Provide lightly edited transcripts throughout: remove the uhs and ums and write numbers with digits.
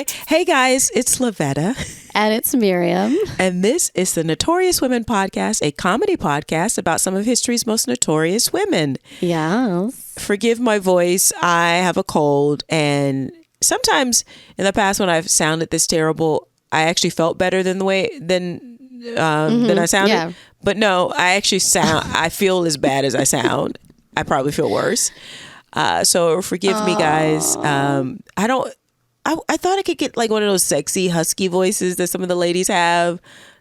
Anyway, hey guys, it's Lavetta. And it's Miriam. And this is the Notorious Women Podcast, a comedy podcast about some of history's most notorious women. Yes. Forgive my voice. I have a cold. And sometimes in the past when I've sounded this terrible, I actually felt better than I sounded. Yeah. But no, I feel as bad as I sound. I probably feel worse. So forgive me, guys. I thought I could get like one of those sexy husky voices that some of the ladies have.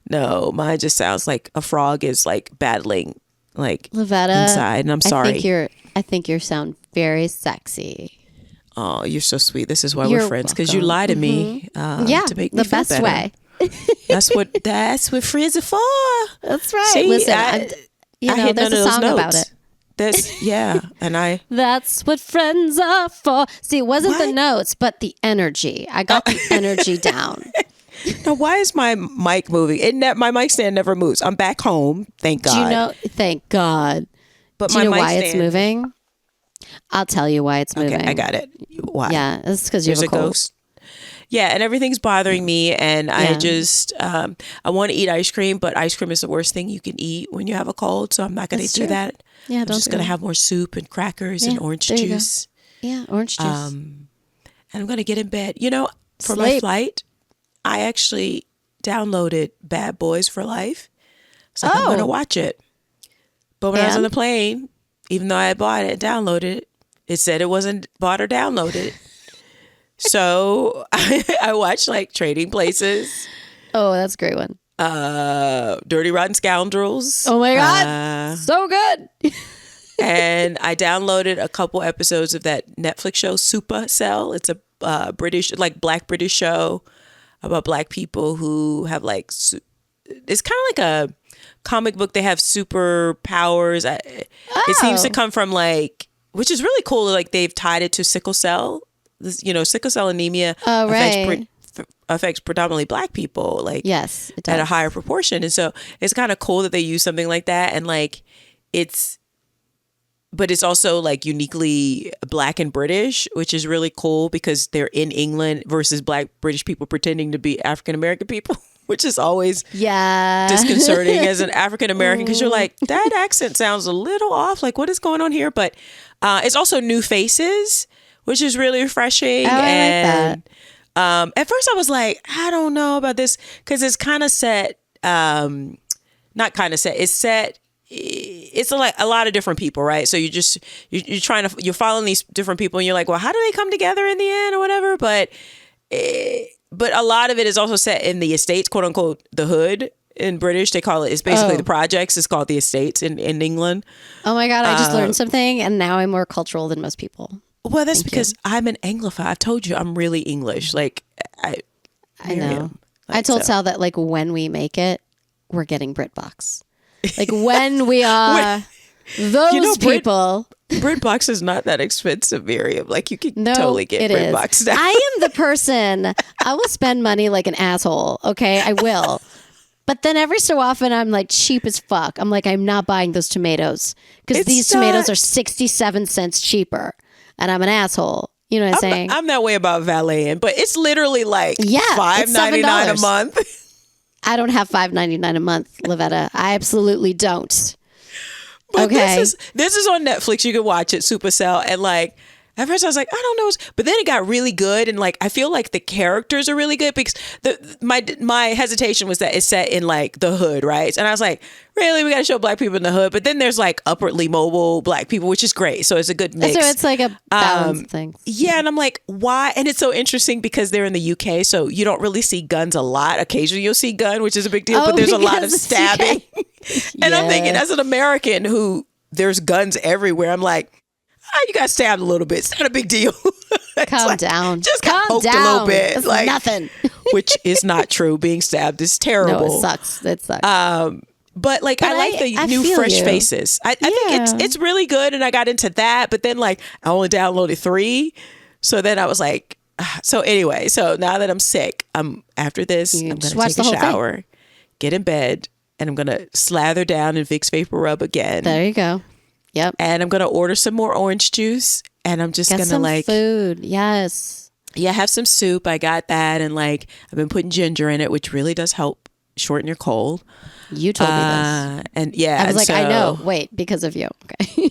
No, mine just sounds like a frog is like battling like Lavetta, inside. And I'm sorry. I think you sound very sexy. Oh, you're so sweet. This is why You're we're friends, because you lie to me to make me the feel best better. way. That's what friends are for. That's right. See, Listen, I hit there's none of a those song notes. about it. That's what friends are for. See, it wasn't the What? notes, but the energy. I got the energy down. Now, why is my mic moving? My mic stand never moves. I'm back home, thank God. Do you know? Thank God. But Do you know mic why it's stand- moving? I'll tell you why it's moving. Okay, I got it. Why? Yeah, it's because you There's have a a cold. ghost. Yeah, and everything's bothering me, and I just I want to eat ice cream, but ice cream is the worst thing you can eat when you have a cold, so I'm not going to That's do true. that. Yeah, I'm don't just do going to that. have more soup and crackers and orange there you go. juice, Yeah, orange juice. and I'm going to get in bed. You know, for my Sleep. flight, I actually downloaded Bad Boys for Life. So I'm going to watch it. But when I was on And? the plane, even though I had bought it and downloaded it, it said it wasn't bought or downloaded. So I watched like Trading Places, Oh, that's a great one. Dirty Rotten Scoundrels. Oh my God. So good. And I downloaded a couple episodes of that Netflix show, Supercell. It's a British, like Black British show about Black people who have like, it's kind of like a comic book. They have superpowers. It seems to come from like, which is really cool. Like they've tied it to sickle cell. This, sickle cell anemia affects predominantly Black people. Like Yes, it does. at a higher proportion. And so it's kind of cool that they use something like that. And like, but it's also like uniquely Black and British, which is really cool because they're in England versus Black British people pretending to be African American people, which is always disconcerting as an African American, because you're like, that accent sounds a little off. Like, what is going on here? But it's also new faces, which is really refreshing. Oh, I like that. At first I was like, I don't know about this, because it's kind of set, not kind of set, it's set, it's like a lot of different people, right? So you're following these different people and you're like, well, how do they come together in the end or whatever? But a lot of it is also set in the estates, quote unquote, the hood. In British, they call it's basically the projects. It's called the estates in England. Oh my God, I just learned something and now I'm more cultural than most people. Well, that's because I'm an Anglophile. I've told you I'm really English. Like I know. I told Sal that like when we make it, we're getting BritBox. Like when we are those people. BritBox is not that expensive, Miriam. Like you can totally get it BritBox is. now. I am the person, I will spend money like an asshole. Okay, I will. But then every so often I'm like cheap as fuck. I'm like, I'm not buying those tomatoes because these tomatoes are 67 cents cheaper. And I'm an asshole. You know what I'm saying? I'm that way about valeting, but it's literally like it's $5.99 a month. I don't have $5.99 a month, Lavetta. I absolutely don't. But okay. This is on Netflix. You can watch it, Supercell. And like, at first I was like, I don't know. But then it got really good. And like, I feel like the characters are really good because my hesitation was that it's set in like the hood, right? And I was like, really? We got to show Black people in the hood. But then there's like upwardly mobile Black people, which is great. So it's a good mix. So it's like a balance thing. Yeah. And I'm like, why? And it's so interesting because they're in the UK. So you don't really see guns a lot. Occasionally you'll see gun, which is a big deal. But there's a lot of stabbing. And I'm thinking, as an American who there's guns everywhere, I'm like, you got stabbed a little bit. It's not a big deal. Calm down. Just got Calm poked down. a little bit. It's like nothing. Which is not true. Being stabbed is terrible. No, it sucks. It sucks. But like, I like the new feel fresh you. faces. I think it's really good. And I got into that. But then like, I only downloaded 3. So then I was like, so anyway. So now that I'm sick, after this, I'm going to take a shower, get in bed, and I'm going to slather down in Vicks Vapor Rub again. There you go. Yep. And I'm going to order some more orange juice. And I'm just going to like food. Yes. Yeah, have some soup. I got that. And like, I've been putting ginger in it, which really does help shorten your cold. You told me this. And yeah. I was like, so, I know. Wait, because of you. Okay.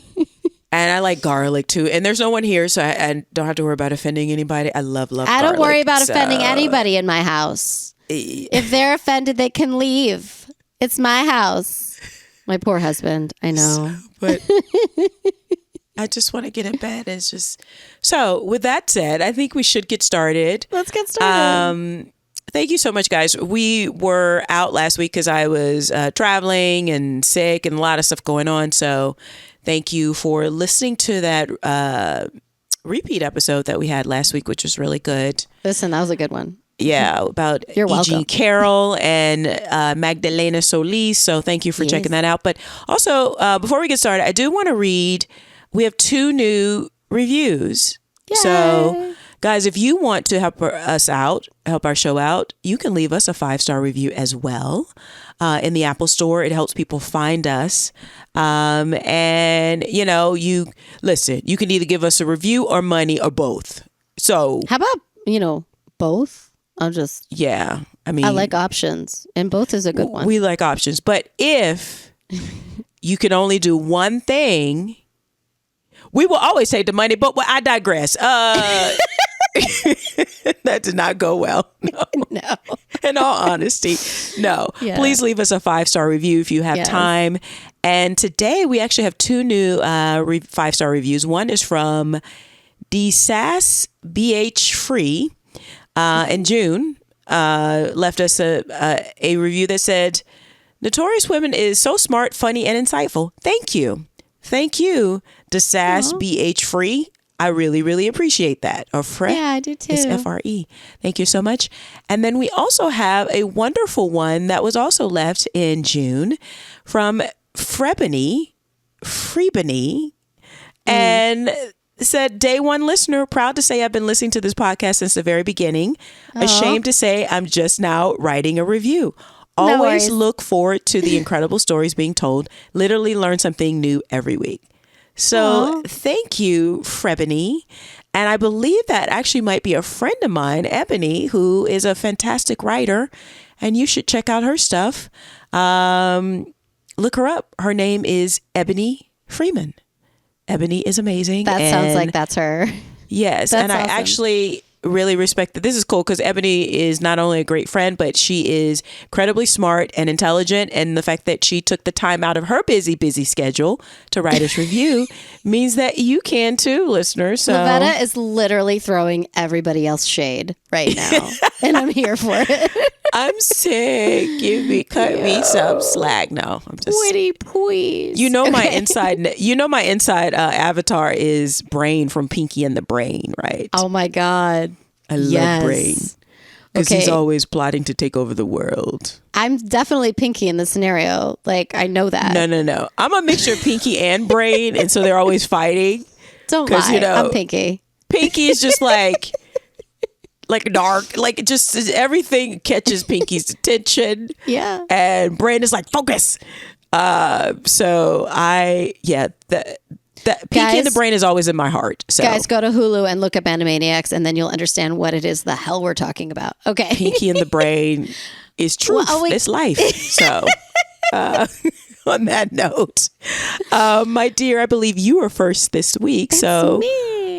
And I like garlic too. And there's no one here, so I don't have to worry about offending anybody. I love I don't worry about offending anybody in my house. If they're offended, they can leave. It's my house. My poor husband. I know. But I just want to get in bed. It's just so. With that said, I think we should get started. Let's get started. Thank you so much, guys. We were out last week because I was traveling and sick and a lot of stuff going on. So thank you for listening to that repeat episode that we had last week, which was really good. Listen, that was a good one. Yeah, about You're welcome. E.G. Carroll and Magdalena Solis. So thank you for checking that out. But also, before we get started, I do want to read, we have 2 new reviews. Yay. So guys, if you want to help us out, help our show out, you can leave us a 5-star review as well in the Apple Store. It helps people find us. And, you know, you can either give us a review or money or both. So how about, both? Yeah. I mean, I like options, and both is a good one. We like options. But if you can only do one thing, we will always take the money, but I digress. That did not go well. No. In all honesty, no. Yeah. Please leave us a 5-star review if you have time. And today we actually have 2 new 5-star reviews. One is from DSAS BH Free in June. Left us a review that said, Notorious Women is so smart, funny, and insightful. Thank you. Thank you, DSAS BH Free. I really, really appreciate that. Or Fre? Yeah, I do too. It's FRE. Thank you so much. And then we also have a wonderful one that was also left in June from Freebany, and said, Day 1 listener, proud to say I've been listening to this podcast since the very beginning. Ashamed to say I'm just now writing a review. Always look forward to the incredible stories being told. Literally learn something new every week. So thank you, Freebany. And I believe that actually might be a friend of mine, Ebony, who is a fantastic writer. And you should check out her stuff. Look her up. Her name is Ebony Freeman. Ebony is amazing. That sounds like that's her. Yes. That's and I awesome. actually really respect that. This is cool because Ebony is not only a great friend, but she is incredibly smart and intelligent. And the fact that she took the time out of her busy schedule to write us review means that you can too, listeners. So Lavetta is literally throwing everybody else shade right now. And I'm here for it. I'm sick. Cut me some slack. No, I'm just Witty, please. my inside avatar is Brain from Pinky and the Brain, right? Oh my God. I love Brain. Because he's always plotting to take over the world. I'm definitely Pinky in this scenario. Like, I know that. No. I'm a mixture of Pinky and Brain, and so they're always fighting. Don't lie. I'm Pinky. Pinky is just like dark, like just everything catches Pinky's attention. Yeah. And Brain is like, focus. Pinky and the Brain is always in my heart. So guys, go to Hulu and look up Animaniacs, and then you'll understand what it is the hell we're talking about. Okay. Pinky and the Brain is truth. It's life. So on that note, my dear, I believe you are first this week. So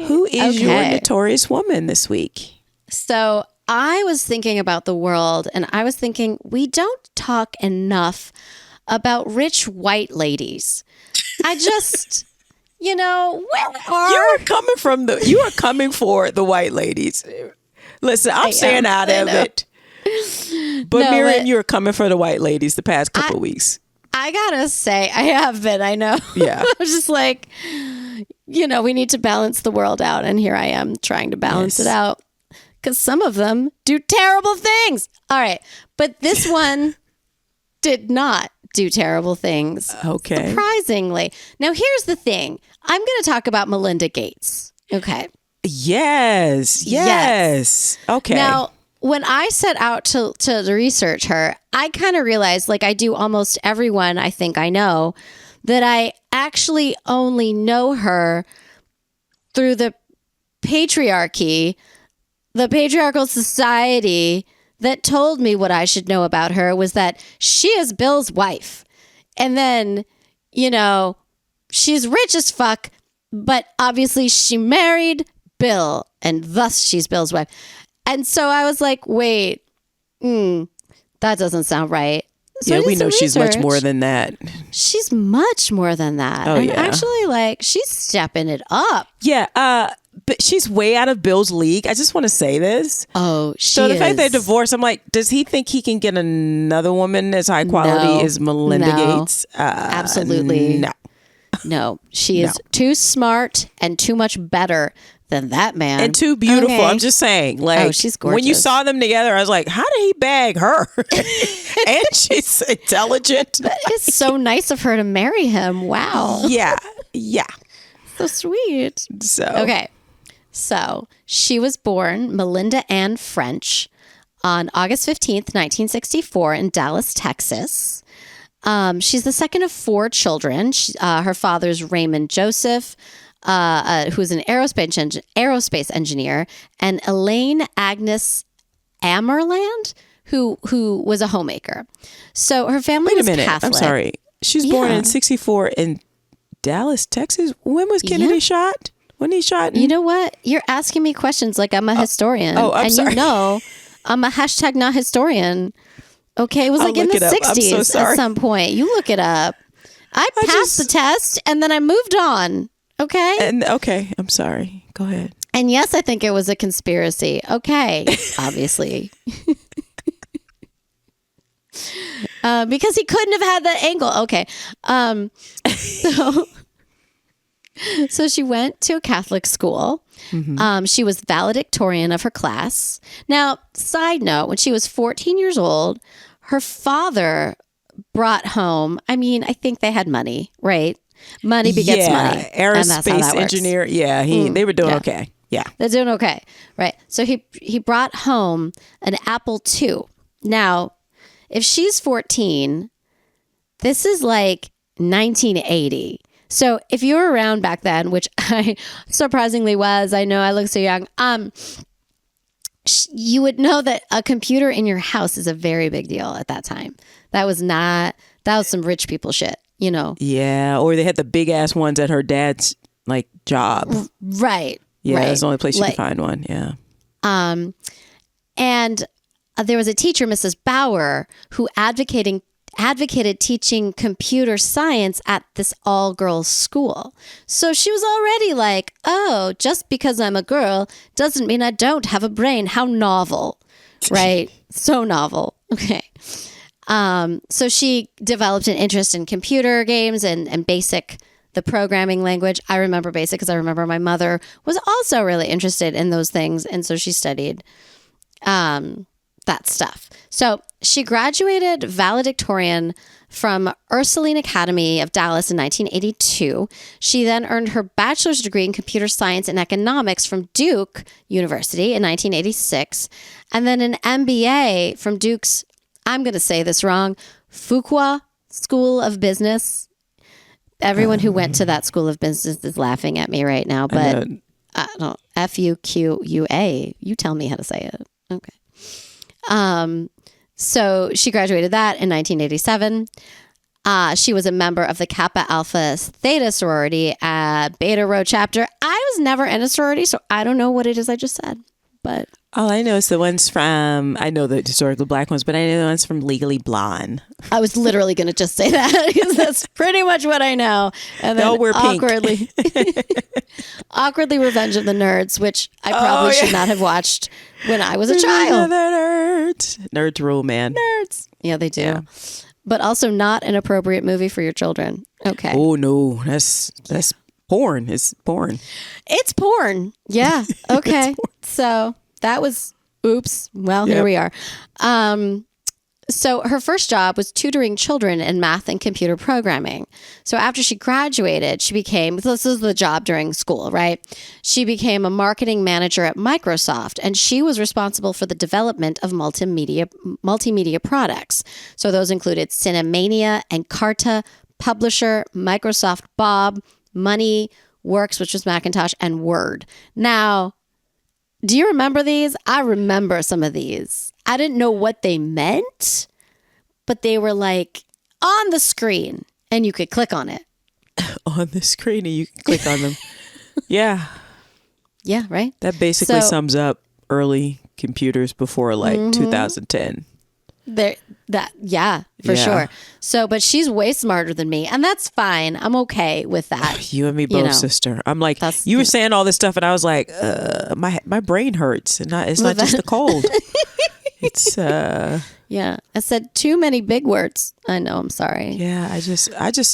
who is your notorious woman this week? So I was thinking about the world, and I was thinking we don't talk enough about rich white ladies. I just, where are... You are coming for the white ladies. Listen, I'm staying out of it. But Miriam, you were coming for the white ladies the past couple of weeks. I gotta say, I have been, I know. Yeah. I was just like, we need to balance the world out, and here I am trying to balance it out. Because some of them do terrible things. All right. But this one did not do terrible things. Okay. Surprisingly. Now, here's the thing. I'm going to talk about Melinda Gates. Okay. Yes. Okay. Now, when I set out to research her, I kind of realized, like I do almost everyone I think I know, that I actually only know her through the patriarchy the patriarchal society that told me what I should know about her was that she is Bill's wife. And then, she's rich as fuck, but obviously she married Bill, and thus she's Bill's wife. And so I was like, wait, that doesn't sound right. So yeah, we know she's much more than that. She's much more than that. Oh, and yeah. actually, she's stepping it up. Yeah, but she's way out of Bill's league. I just want to say this. Oh, So the fact they're divorced, I'm like, does he think he can get another woman as high quality as Melinda Gates? Absolutely. No, she is too smart and too much better than that man. And too beautiful. Okay. I'm just saying. She's gorgeous. When you saw them together, I was like, how did he bag her? And she's intelligent. But it's so nice of her to marry him. Wow. Yeah. So sweet. So she was born Melinda Ann French on August 15th, 1964 in Dallas, Texas. She's the second of 4 children. Her father's Raymond Joseph, who's an aerospace engineer, and Elaine Agnes Amerland, who was a homemaker. So her family was Catholic. I'm sorry. She's born in 64 in Dallas, Texas. When was Kennedy shot? When he shot? You know what? You're asking me questions like I'm a historian. I'm sorry. I'm a hashtag not historian. Okay, it was in the 60s at some point. You look it up. I passed the test and then I moved on. Okay? I'm sorry. Go ahead. And yes, I think it was a conspiracy. Okay, obviously. Because he couldn't have had that angle. Okay. So she went to a Catholic school. Mm-hmm. She was valedictorian of her class. Now, side note, when she was 14 years old, her father brought home, I think they had money, right? Money begets money. Aerospace engineer. Yeah, they were doing okay. Yeah. They're doing okay. Right. So he brought home an Apple II. Now, if she's 14, this is like 1980. So if you were around back then, which I surprisingly was, I know I look so young, you would know that a computer in your house is a very big deal at that time. That was some rich people shit, Yeah, or they had the big ass ones at her dad's job. Right. Yeah, right. that's the only place you could find one. Yeah. And there was a teacher, Mrs. Bauer, who advocated teaching computer science at this all-girls school. So she was already like, oh, just because I'm a girl doesn't mean I don't have a brain. How novel, right? So novel. Okay. So she developed an interest in computer games and BASIC, the programming language. I remember BASIC because I remember my mother was also really interested in those things. And so she studied that stuff. So she graduated valedictorian from Ursuline Academy of Dallas in 1982. She then earned her bachelor's degree in computer science and economics from Duke University in 1986, and then an MBA from Duke's, I'm going to say this wrong, Fuqua School of Business. Everyone who went to that School of Business is laughing at me right now, but I don't, Fuqua. You tell me how to say it. Okay. So she graduated that in 1987. She was a member of the Kappa Alpha Theta sorority at Beta Rho chapter. I was never in a sorority, so I don't know what it is I just said. But all I know is the ones from, I know the historical black ones, but I know the ones from Legally Blonde. I was literally going to just say that because that's pretty much what I know. And then we're awkwardly, awkwardly Revenge of the Nerds, which I probably should not have watched when I was a child. Nerds rule, man. Nerds. Yeah, they do. Yeah. But also not an appropriate movie for your children. Okay. Oh, no. That's porn. It's porn. It's porn. Yeah. Okay. So that was, oops. Well, Here we are. So her first job was tutoring children in math and computer programming. So after she graduated, this is the job during school, right? She became a marketing manager at Microsoft, and she was responsible for the development of multimedia products. So those included Cinemania, Encarta, Publisher, Microsoft Bob, Money, Works, which was Macintosh, and Word. Now, Do you remember these? I remember some of these. I didn't know what they meant, but they were like on the screen and you could click on it. On the screen and you can click on them. Yeah. Yeah, right? That basically sums up early computers before like 2010. For sure. So, but she's way smarter than me, and that's fine. I'm okay with that. You and me both, sister. I'm like, you were saying all this stuff, and I was like, my brain hurts, and it's not just the cold. It's yeah. I said too many big words. I know. I'm sorry. Yeah.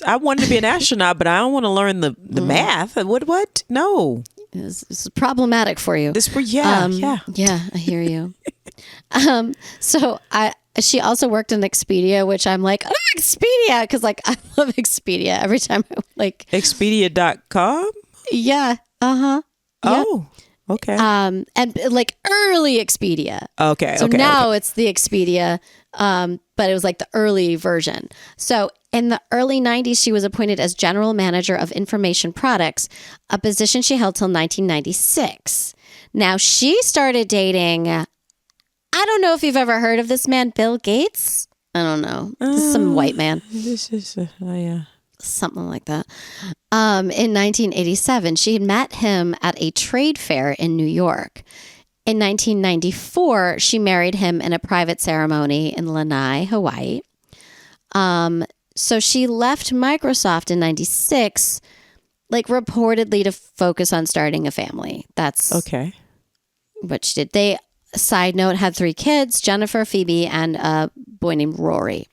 I wanted to be an astronaut, but I don't want to learn the math. What? No. It's problematic for you. Yeah. I hear you. So she also worked in Expedia, which I'm like, Expedia, because like I love Expedia every time I like Expedia.com. Yeah. Oh. Okay. And like early Expedia. Okay. So now it's the Expedia, but it was like the early version. So in the early 90s, she was appointed as General Manager of Information Products, a position she held till 1996. Now she started dating, I don't know if you've ever heard of this man, Bill Gates. I don't know. This is some white man. This is, yeah. Something like that. In 1987, she had met him at a trade fair in New York. In 1994, she married him in a private ceremony in Lanai, Hawaii. So she left Microsoft in 96, like reportedly to focus on starting a family. That's okay. What she did. They, side note, had 3 kids, Jennifer, Phoebe, and a boy named Rory.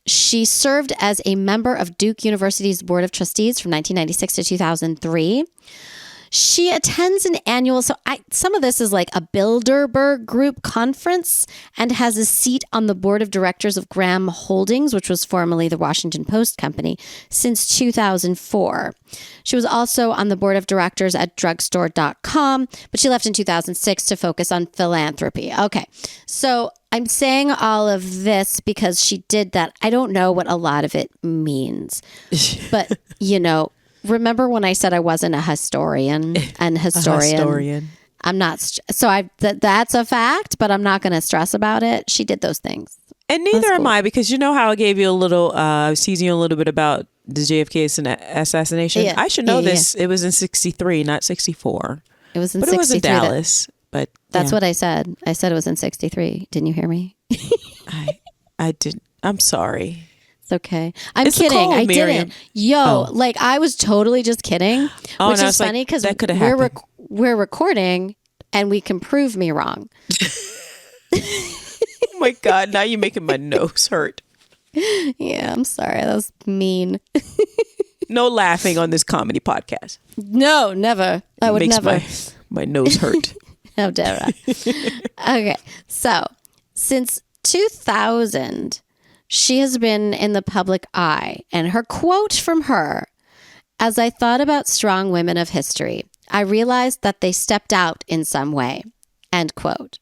She served as a member of Duke University's Board of Trustees from 1996 to 2003. She attends an annual, some of this is like a Bilderberg Group conference, and has a seat on the board of directors of Graham Holdings, which was formerly the Washington Post Company, since 2004. She was also on the board of directors at drugstore.com, but she left in 2006 to focus on philanthropy. Okay, so I'm saying all of this because she did that. I don't know what a lot of it means, but remember when I said I wasn't a historian and historian? I'm not. So that's a fact, but I'm not going to stress about it. She did those things. And neither am I, because you know how I gave you a little, teasing you a little bit about the JFK assassination? Yeah. I should know this. Yeah. It was in 63, not 64. It was in 63. But it was in Dallas. But that's what I said. I said it was in 63. Didn't you hear me? I didn't. I'm sorry. It's okay. I'm kidding. Cold, I didn't. Like I was totally just kidding, which is funny because we're recording and we can prove me wrong. Oh my God. Now you're making my nose hurt. Yeah, I'm sorry. That was mean. No laughing on this comedy podcast. No, never. I would never. My nose hurt. How dare I? Okay. So since 2000, she has been in the public eye, and her quote from her, "As I thought about strong women of history, I realized that they stepped out in some way," end quote.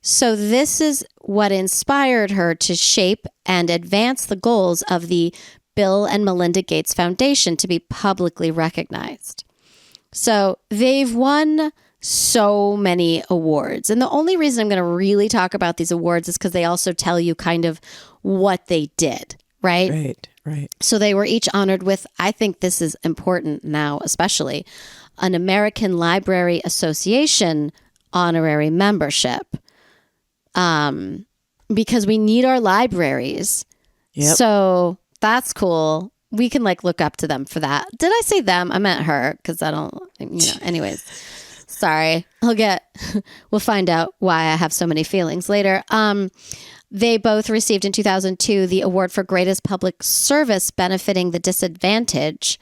So this is what inspired her to shape and advance the goals of the Bill and Melinda Gates Foundation to be publicly recognized. So they've won so many awards. And the only reason I'm going to really talk about these awards is because they also tell you kind of what they did, right? Right. So they were each honored with, I think this is important now, especially, an American Library Association honorary membership. Because we need our libraries. Yep. So that's cool. We can look up to them for that. Did I say them? I meant her because I don't, anyways. Sorry. We'll find out why I have so many feelings later. They both received in 2002 the award for greatest public service benefiting the disadvantaged,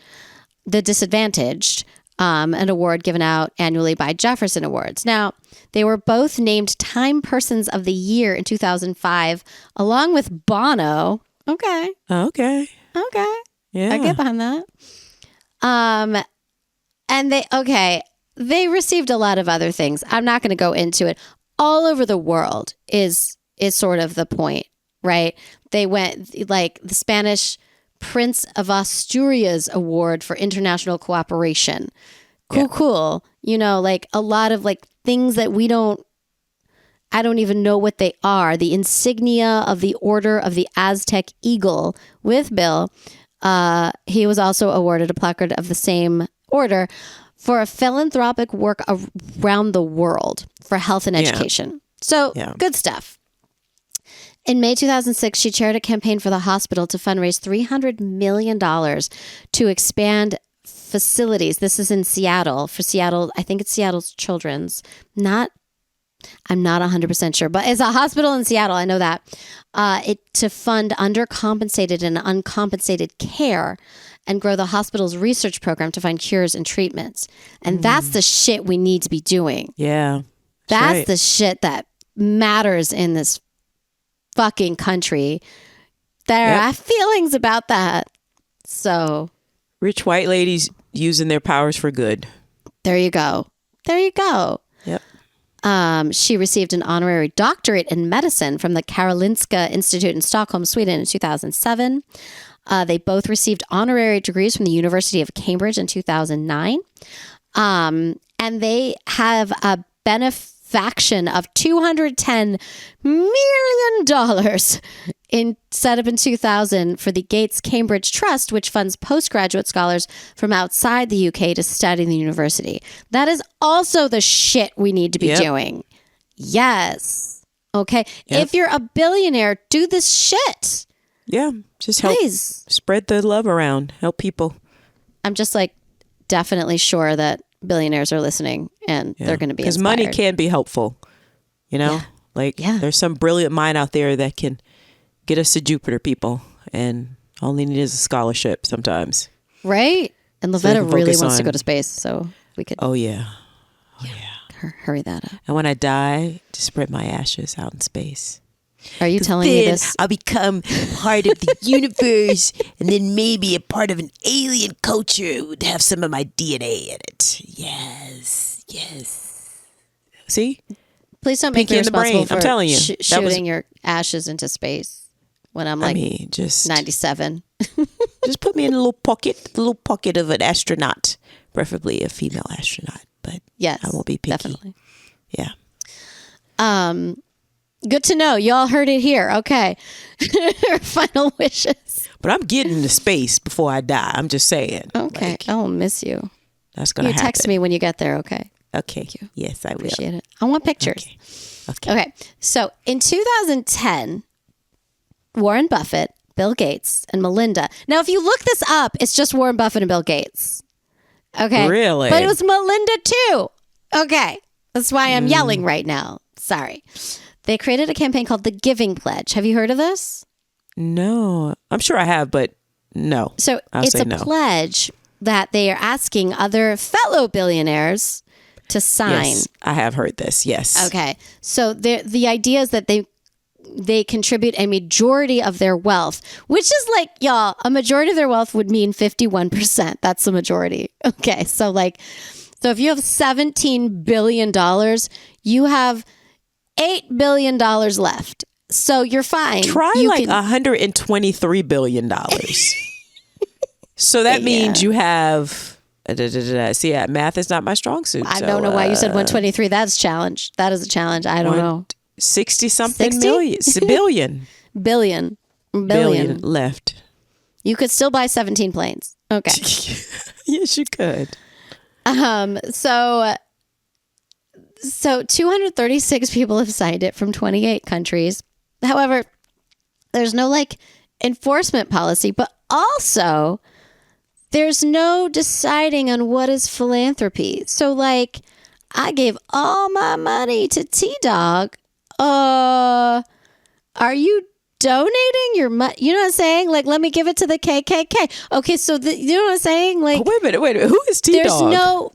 an award given out annually by Jefferson Awards. Now, they were both named Time Persons of the Year in 2005, along with Bono. Okay. Yeah. I get behind that. And they received a lot of other things. I'm not going to go into it. All over the world is sort of the point, right? They went the Spanish Prince of Asturias Award for International Cooperation Cool. You know, like a lot of like things that I don't even know what they are. The insignia of the Order of the Aztec Eagle with Bill. He was also awarded a placard of the same order for a philanthropic work around the world for health and education. So good stuff. In May 2006, she chaired a campaign for the hospital to fundraise $300 million to expand facilities. This is in Seattle. For Seattle, I think it's Seattle's Children's. I'm not 100% sure, but it's a hospital in Seattle. I know that. To fund undercompensated and uncompensated care and grow the hospital's research program to find cures and treatments. And that's the shit we need to be doing. Yeah. That's the shit that matters in this fucking country. There are feelings about that. So rich white ladies using their powers for good. There you go. Yep. She received an honorary doctorate in medicine from the Karolinska Institute in Stockholm, Sweden in 2007. They both received honorary degrees from the University of Cambridge in 2009. And they have a benefaction of $210 million set up in 2000 for the Gates Cambridge Trust, which funds postgraduate scholars from outside the UK to study in the university. That is also the shit we need to be doing. Yes. Okay. If you're a billionaire, do this shit. Yeah. Just help spread the love around. Help people. I'm just like definitely sure that billionaires are listening and they're going to be inspired. Because money can be helpful. You know? There's some brilliant mind out there that can get us to Jupiter, people. And all they need is a scholarship sometimes. Right? And Lavetta really wants to go to space, so we could... Oh, yeah. Hurry that up. And when I die, to spread my ashes out in space. Are you telling me this? I'll become part of the universe, and then maybe a part of an alien culture would have some of my DNA in it. Yes. See? Please don't make me responsible for I'm telling you, shooting your ashes into space when I'm like just 97. Just put me in a little pocket of an astronaut, preferably a female astronaut. But yes, I won't be picky. Definitely. Yeah. Good to know. Y'all heard it here. Okay. Final wishes. But I'm getting to space before I die. I'm just saying. Okay. Like, I'll miss you. That's going to happen. You text me when you get there. Okay. Okay. Thank you. Yes, I will. Appreciate it. I want pictures. Okay. So in 2010, Warren Buffett, Bill Gates, and Melinda. Now, if you look this up, it's just Warren Buffett and Bill Gates. Okay. Really? But it was Melinda too. Okay. That's why I'm yelling right now. Sorry. They created a campaign called the Giving Pledge. Have you heard of this? No. I'm sure I have, but no. So it's a pledge that they are asking other fellow billionaires to sign. Yes, I have heard this. Yes. Okay. So the idea is that they contribute a majority of their wealth, which is like, y'all, a majority of their wealth would mean 51%. That's the majority. Okay. So if you have $17 billion, you have $8 billion left. So you're fine. Try $123 billion. So that means you have... See, math is not my strong suit. I don't know why you said 123. That's a challenge. That is a challenge. I don't know. 60-something million. Billion left. You could still buy 17 planes. Okay. Yes, you could. So 236 people have signed it from 28 countries. However, there's no enforcement policy, but also there's no deciding on what is philanthropy. So I gave all my money to T-Dog. Are you donating your money? You know what I'm saying? Let me give it to the KKK. Okay, so you know what I'm saying? Wait a minute. Who is T-Dog?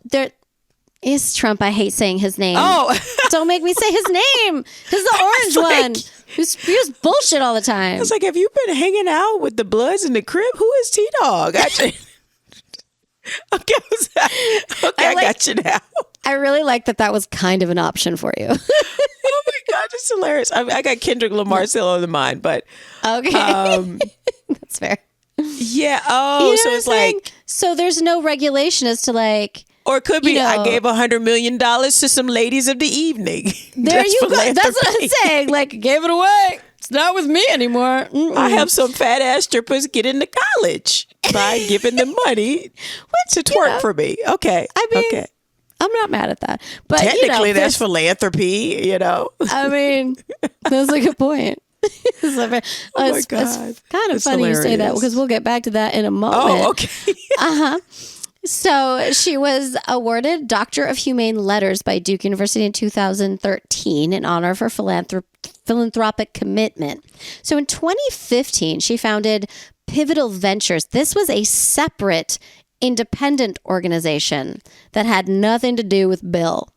Is Trump. I hate saying his name. Oh. Don't make me say his name. He's the orange one who spews bullshit all the time. I was like, have you been hanging out with the Bloods in the crib? Who is T-Dog? Okay, I got you now. I really like that was kind of an option for you. Oh my God, it's hilarious. I got Kendrick Lamar still on the mind, but okay, that's fair. Yeah. Oh, so it's so there's no regulation as to Or it could be, I gave $100 million to some ladies of the evening. There you go. That's what I'm saying. Like, gave it away. It's not with me anymore. I have some fat ass strippers get into college by giving them money to twerk for me. Okay. I mean, okay. I'm not mad at that. But technically, that's philanthropy, I mean, that's a good point. Oh my God. It's kind of funny hilarious. You say that because we'll get back to that in a moment. Oh, okay. So she was awarded Doctor of Humane Letters by Duke University in 2013 in honor of her philanthropic commitment. So in 2015, she founded Pivotal Ventures. This was a separate independent organization that had nothing to do with Bill.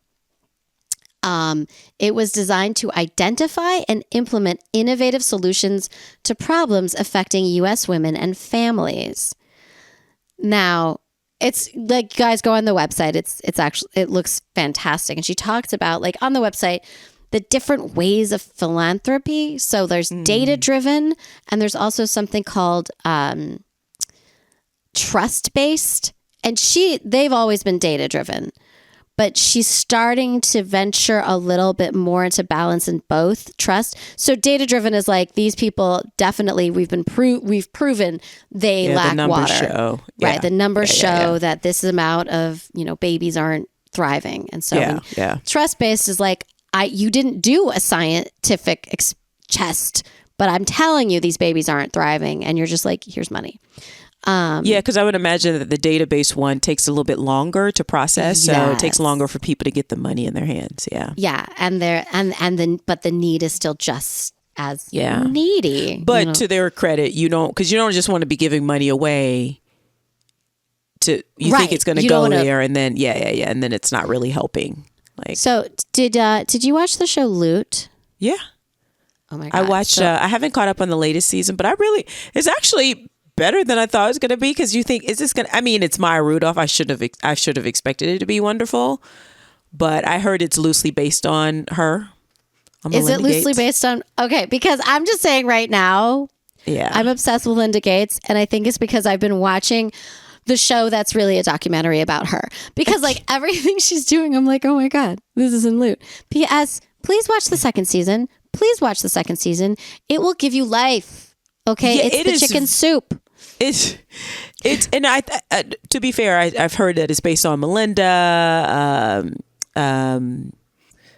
It was designed to identify and implement innovative solutions to problems affecting U.S. women and families. Now, it's like, guys, go on the website. It's actually, it looks fantastic. And she talks about, like, on the website, the different ways of philanthropy. So there's data driven, and there's also something called trust based. And they've always been data driven, but she's starting to venture a little bit more into balance in both trust. So data driven is like, these people definitely, we've proven they lack the water. Show. Right. The numbers show that this amount of, babies aren't thriving. And so trust based is like, you didn't do a scientific test, but I'm telling you these babies aren't thriving, and you're just like, here's money. Because I would imagine that the database one takes a little bit longer to process, so it takes longer for people to get the money in their hands. Yeah, but the need is still just as needy. But to their credit, you don't just want to be giving money away. You think it's going to go there, and then and then it's not really helping. Like, so did you watch the show Loot? Yeah. Oh my God! I watched. I haven't caught up on the latest season, but it's actually better than I thought it was going to be, because you think, is this going to, I mean, it's Maya Rudolph. I should have expected it to be wonderful, but I heard it's loosely based on her. Is it loosely based on, okay, because I'm just saying right now, I'm obsessed with Linda Gates, and I think it's because I've been watching the show that's really a documentary about her, because like everything she's doing, I'm like, oh my God, this is in Loot. P.S. Please watch the second season. Please watch the second season. It will give you life. Okay, it's the chicken soup. It's and to be fair, I've heard that it's based on Melinda,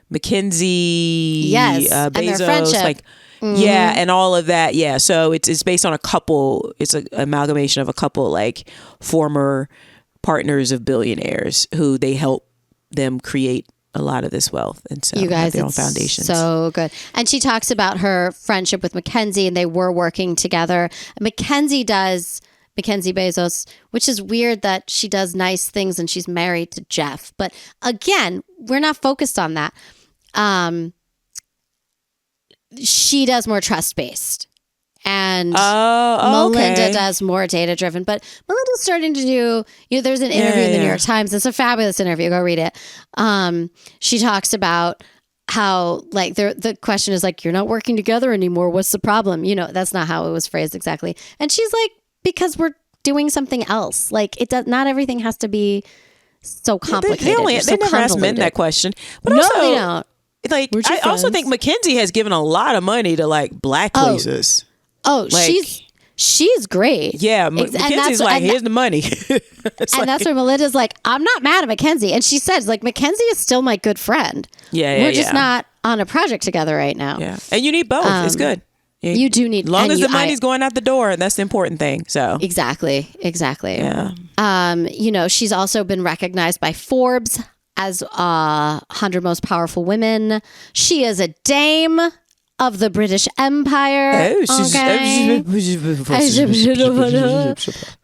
Mackenzie, and Bezos, their friendship. and all of that. Yeah, so it's based on a couple. It's an amalgamation of a couple like former partners of billionaires who they help them create a lot of this wealth, and so you guys, their own foundations. So good. And she talks about her friendship with Mackenzie, and they were working together. Mackenzie Bezos, which is weird that she does nice things and she's married to Jeff. But again, we're not focused on that. She does more trust based. And Melinda does more data driven, but Melinda's starting to do, there's an interview in the New York Times. It's a fabulous interview. Go read it. She talks about how, like, the question is like, you're not working together anymore. What's the problem? That's not how it was phrased exactly. And she's like, because we're doing something else. Like, not everything has to be so complicated. They never ask men that question. But no, also, they don't. Like, I also think Mackenzie has given a lot of money to like black places. Oh, like, she's great. Yeah, Mackenzie's like, here's the money. And that's where Melinda's like, I'm not mad at Mackenzie. And she says, like, Mackenzie is still my good friend. We're just not on a project together right now. Yeah, and you need both. It's good. You do need, as long as the money's going out the door, that's the important thing. So exactly. Yeah. She's also been recognized by Forbes as 100 most powerful women. She is a dame of the British Empire.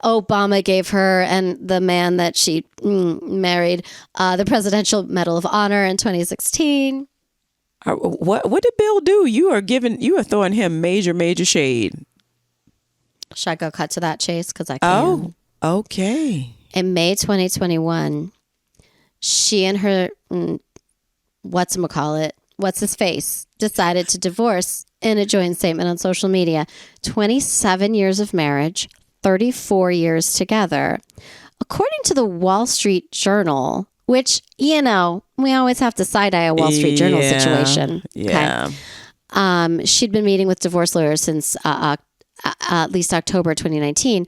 Obama gave her and the man that she married the Presidential Medal of Honor in 2016. What did Bill do? You are throwing him major shade. Should I go cut to that, Chase? Because I can. Oh, okay. In May 2021, she and her what's his face, decided to divorce in a joint statement on social media. 27 years of marriage, 34 years together. according to the Wall Street Journal, which, you know, we always have to side-eye a Wall Street Journal situation. Yeah. She'd been meeting with divorce lawyers since at least October 2019.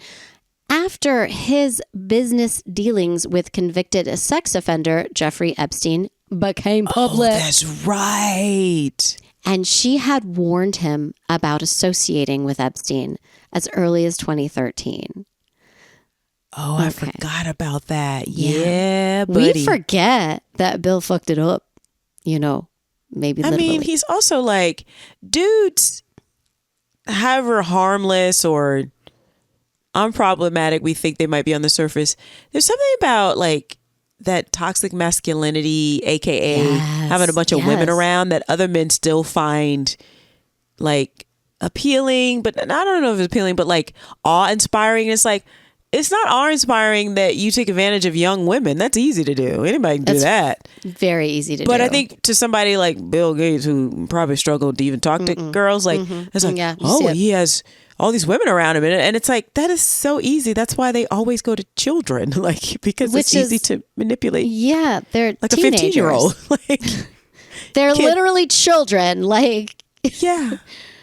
After his business dealings with convicted sex offender Jeffrey Epstein became public. Oh, that's right. And she had warned him about associating with Epstein as early as 2013. Oh, I forgot about that. Yeah, buddy. We forget that Bill fucked it up, you know, maybe literally. I mean, he's also like, dudes, however harmless or unproblematic we think they might be on the surface, there's something about like that toxic masculinity, aka having a bunch of women around, that other men still find like appealing, but I don't know if it's appealing, but like awe-inspiring. It's like, it's not awe-inspiring that you take advantage of young women. That's easy to do. Anybody can do that. Very easy to do. But I think to somebody like Bill Gates, who probably struggled to even talk to girls, like it's like, he has all these women around him, and it's like, that is so easy. That's why they always go to children, like, because it's easy to manipulate. Yeah, they're like teenagers. a 15-year-old. Like, they're literally children. Like, yeah.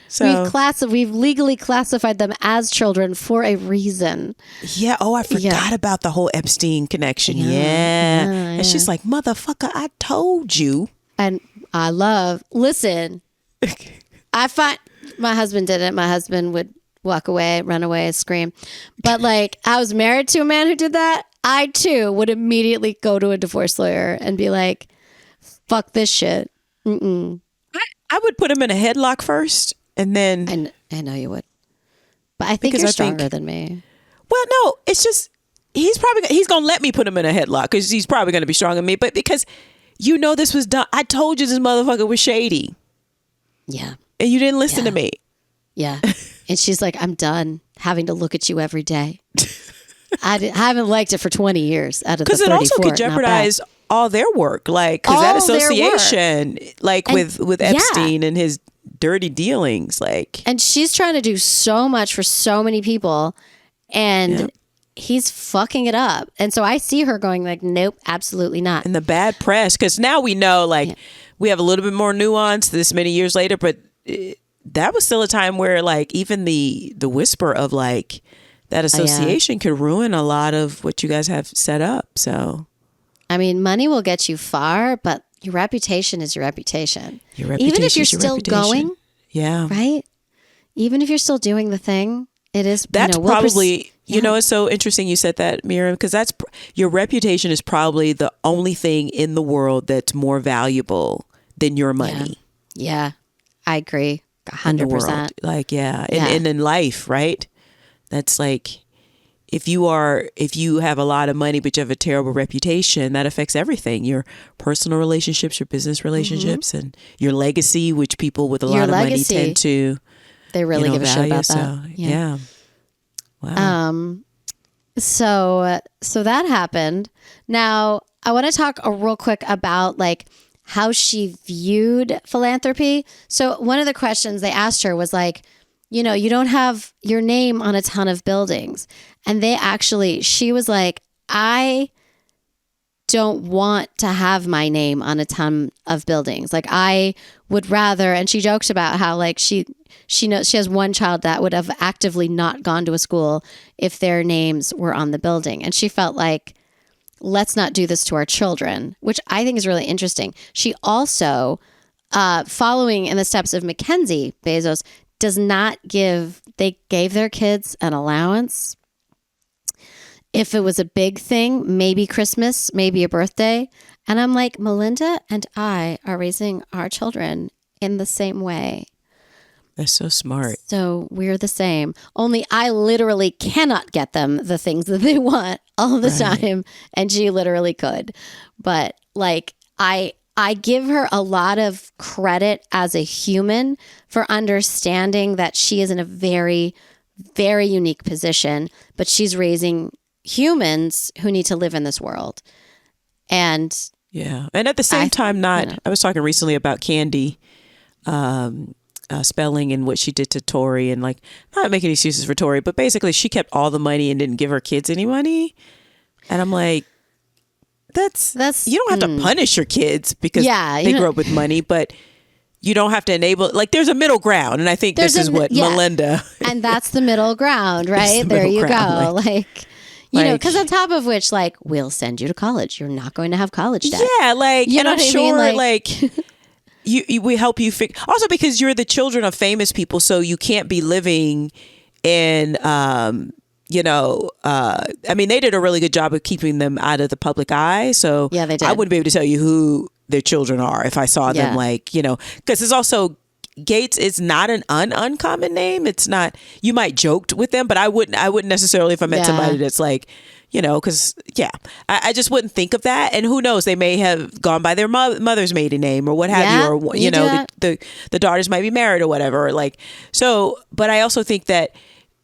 So we've legally classified them as children for a reason. Yeah. Oh, I forgot about the whole Epstein connection. Yeah. And she's like, motherfucker, I told you. And listen, I find my husband did it. My husband would walk away, run away, scream. But like, I was married to a man who did that. I too would immediately go to a divorce lawyer and be like, fuck this shit. I would put him in a headlock first. And then I know you would, but I think you're stronger than me. Well, no, it's just he's gonna let me put him in a headlock because he's probably gonna be stronger than me. But because you know this was done, I told you this motherfucker was shady. Yeah, and you didn't listen to me. Yeah, and she's like, I'm done having to look at you every day. I haven't liked it for 20 years out of the 34. Because it also could jeopardize all their work, like because that association, like with Epstein and his dirty dealings, like, and she's trying to do so much for so many people, and he's fucking it up. And so I see her going like, nope, absolutely not. And the bad press, because now we know, like, we have a little bit more nuance this many years later, but that was still a time where like even the whisper of like that association could ruin a lot of what you guys have set up. So I mean, money will get you far, but your reputation is your reputation. Even if you're still going, right? Even if you're still doing the thing, it is. That's probably, you know, it's so interesting you said that, Miriam, because that's your reputation is probably the only thing in the world that's more valuable than your money. Yeah, I agree, 100%. Like, and in life, right? That's like, if you have a lot of money but you have a terrible reputation, that affects everything. Your personal relationships, your business relationships, and your legacy, which people with a lot of money tend to they really give a shit about that. Yeah. Wow. So that happened. Now I want to talk real quick about like how she viewed philanthropy. So one of the questions they asked her was like, you know, you don't have your name on a ton of buildings. And she was like, I don't want to have my name on a ton of buildings. Like I would rather, and she jokes about how like she knows she has one child that would have actively not gone to a school if their names were on the building. And she felt like, let's not do this to our children, which I think is really interesting. She also, following in the steps of Mackenzie Bezos, they gave their kids an allowance. If it was a big thing, maybe Christmas, maybe a birthday. And I'm like, Melinda and I are raising our children in the same way. That's so smart. So we're the same. Only I literally cannot get them the things that they want all the time. And she literally could. But like, I give her a lot of credit as a human for understanding that she is in a very, very unique position, but she's raising humans who need to live in this world. And and at the same time, I was talking recently about Candy Spelling and what she did to Tori, and like, not making excuses for Tori, but basically she kept all the money and didn't give her kids any money. And I'm like, that's you don't have to punish your kids because Yeah, they grew up with money, but you don't have to enable, like, there's a middle ground. And I think this is what Melinda. And that's the middle ground, right? the There middle you ground, go. Like, you know, because on top of which, like, we'll send you to college. You're not going to have college debt. Yeah, like, You and know I'm what I sure, mean? like, we help you figure. Also, because you're the children of famous people, so you can't be living in, you know, I mean, they did a really good job of keeping them out of the public eye. So Yeah, they did. I wouldn't be able to tell you who their children are if I saw them, Yeah. like, you know, because it's also Gates is not an uncommon name. It's not, you might joked with them, but I wouldn't necessarily if I met Yeah. somebody that's like, you know, because I just wouldn't think of that. And who knows, they may have gone by their mother's maiden name or what have Yeah, you, or, you you do know, that. the daughters might be married or whatever. Or like, so, but I also think that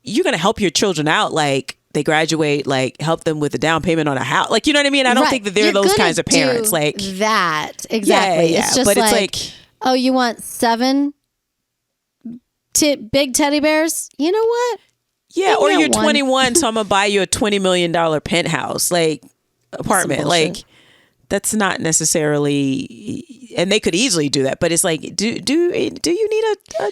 you're going to help your children out. Like, they graduate, like, help them with a down payment on a house. Like, you know what I mean? I don't Right. think that they're You're those gonna kinds of parents. do Like, that. Exactly. yeah, It's just but it's like, like, oh, you want 7 big teddy bears? You know what? yeah, You or get you're one. 21, so I'm gonna buy you a $20 million penthouse, like, apartment. bullshit. Like, that's not necessarily, and they could easily do that. But it's like, do you need a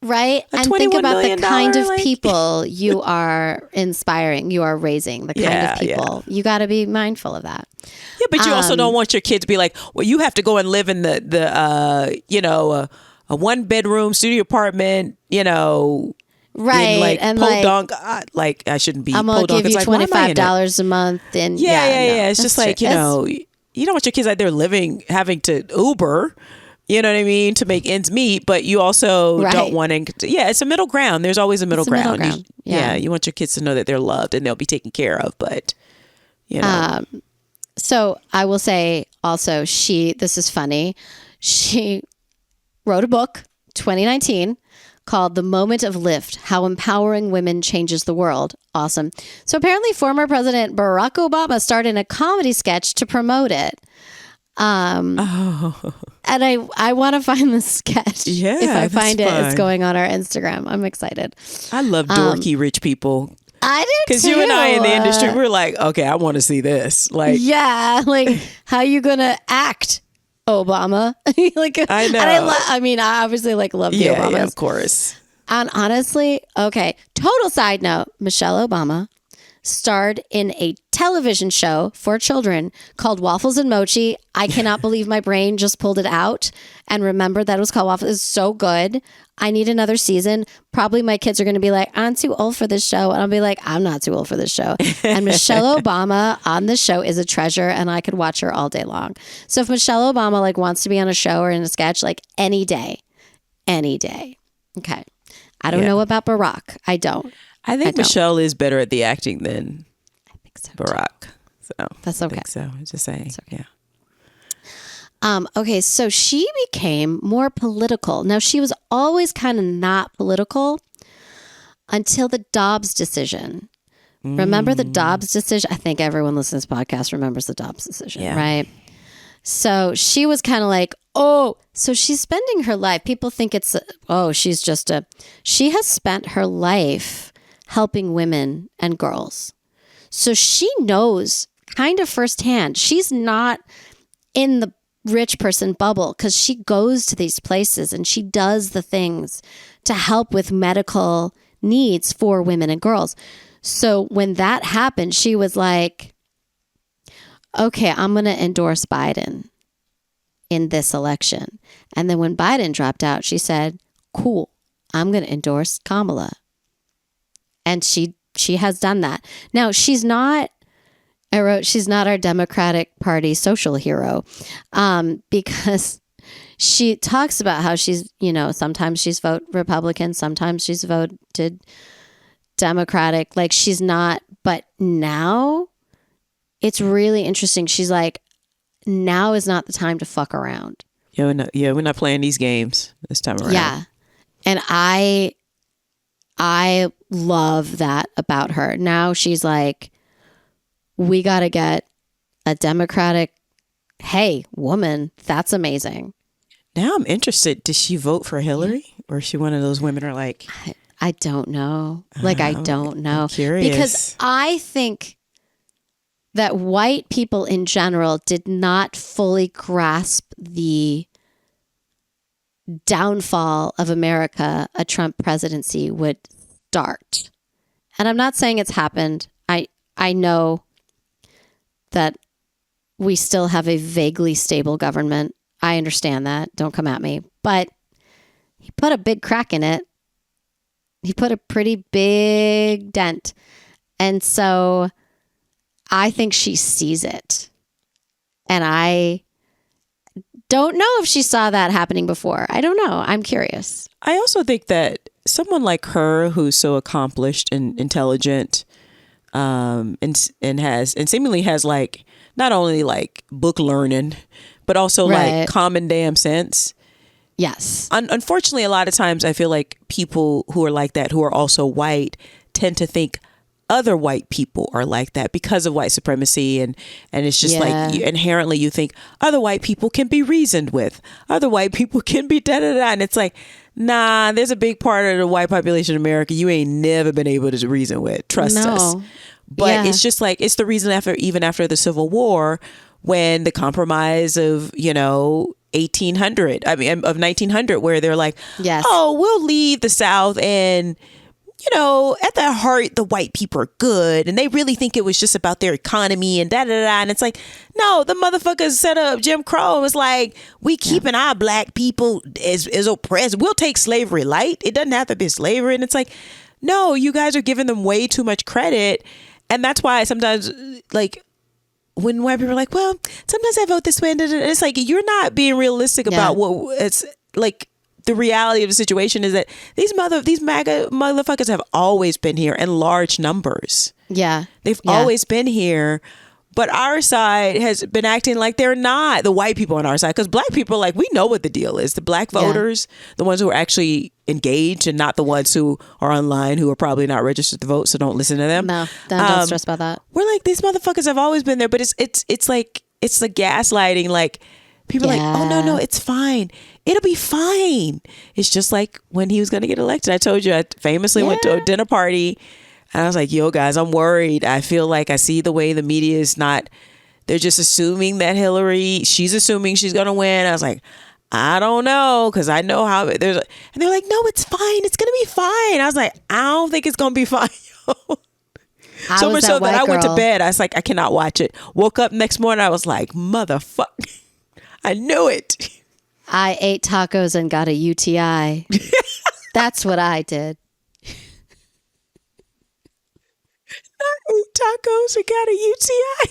Right? A And think $21 about the million, kind of like- people you are inspiring, you are raising, the kind Yeah, of people. You got to be mindful of that. Yeah, but you also don't want your kids to be like, well, you have to go and live in the you know, a 1-bedroom studio apartment, you know, Right. in like and Podunk. like, Like, I shouldn't be. I'm going to Podunk. give you It's like, why am I in it? $25 a month. And Yeah. no, It's just that's like, true. you know, you don't want your kids out there living, having to Uber. You know what I mean? To make ends meet, but you also Right. don't want to. Yeah, it's a middle ground. There's always a middle It's a middle ground. ground. Yeah, Yeah. you want your kids to know that they're loved and they'll be taken care of. But you know, So I will say also, this is funny. She wrote a book, 2019, called The Moment of Lift, How Empowering Women Changes the World. Awesome. So apparently former President Barack Obama starred in a comedy sketch to promote it. And I want to find the sketch. Yeah, if I that's find it, it's fine. going on our Instagram. I'm excited. I love dorky rich people I did because too. you and I in the industry, we're like, okay, I want to see this. Like, Yeah, like how you gonna act, Obama? Like I know. And I mean, I obviously like love the yeah, Obamas. yeah, of course. And honestly, okay. Total side note: Michelle Obama starred in a television show for children called Waffles and Mochi. I cannot believe my brain just pulled it out and remembered that it was called Waffles. It's so good. I need another season. Probably my kids are going to be like, I'm too old for this show. And I'll be like, I'm not too old for this show. And Michelle Obama on the show is a treasure and I could watch her all day long. So if Michelle Obama like wants to be on a show or in a sketch, like any day. Okay. I don't Yeah. know about Barack. I don't. I think don't. Michelle is better at the acting than I think so. Barack. So That's I okay. think so. I'm just saying. Yeah. Okay, so she became more political. Now, she was always kind of not political until the Dobbs decision. Remember the Dobbs decision? I think everyone listening to this podcast remembers the Dobbs decision, Yeah. right? So she was kind of like, oh, so she's spending her life. People think it's, she has spent her life helping women and girls. So she knows kind of firsthand. She's not in the rich person bubble because she goes to these places and she does the things to help with medical needs for women and girls. So when that happened, she was like, okay, I'm going to endorse Biden in this election. And then when Biden dropped out, she said, cool, I'm going to endorse Kamala. And she has done that. Now, she's not our Democratic Party social hero, because she talks about how she's, sometimes she's voted Republican, sometimes she's voted Democratic. Like she's not, but now it's really interesting. She's like, now is not the time to fuck around. Yeah, we're not playing these games this time around. Yeah. And I love that about her. Now she's like, we got to get a Democratic, hey, woman. That's amazing. Now I'm interested. Did she vote for Hillary, or is she one of those women who are like, I don't know. Like, I don't know. I'm curious. Because I think that white people in general did not fully grasp the downfall of America a Trump presidency would start. And I'm not saying it's happened. I know that we still have a vaguely stable government. I understand that. Don't come at me. But he put a big crack in it. He put a pretty big dent. And so I think she sees it. And I don't know if she saw that happening before. I don't know. I'm curious. I also think that someone like her, who's so accomplished and intelligent, and seemingly has like not only like book learning, but also like common damn sense. Yes. Unfortunately, a lot of times I feel like people who are like that, who are also white, tend to think other white people are like that because of white supremacy, and it's just like inherently you think other white people can be reasoned with, other white people can be da da da, and it's like, nah, there's a big part of the white population in America you ain't never been able to reason with. Trust us. But it's just like, it's the reason even after the Civil War, when the compromise of 1800, I mean of 1900, where they're like, oh, we'll leave the South, and at their heart, the white people are good, and they really think it was just about their economy and da da da. And it's like, no, the motherfuckers set up Jim Crow. It was like, we keeping our black people as oppressed. We'll take slavery light. It doesn't have to be slavery. And it's like, no, you guys are giving them way too much credit. And that's why sometimes, like, when white people are like, well, sometimes I vote this way, and it's like, you're not being realistic about what it's like. The reality of the situation is that these MAGA motherfuckers have always been here in large numbers. Yeah. They've always been here. But our side has been acting like they're not, the white people on our side. Because black people, like, we know what the deal is. The black voters, the ones who are actually engaged, and not the ones who are online who are probably not registered to vote, so don't listen to them. No, don't stress about that. We're like, these motherfuckers have always been there. But it's like, it's the gaslighting, like, people are like, oh, no, it's fine. It'll be fine. It's just like when he was going to get elected. I told you, I famously went to a dinner party, and I was like, yo, guys, I'm worried. I feel like I see the way the media is not, they're just assuming that she's assuming she's going to win. I was like, I don't know, because I know how and they're like, no, it's fine. It's going to be fine. I was like, I don't think it's going to be fine. So much so that I went to bed. I was like, I cannot watch it. Woke up next morning. I was like, motherfucker. I knew it. I ate tacos and got a UTI. That's what I did. I ate tacos and got a UTI.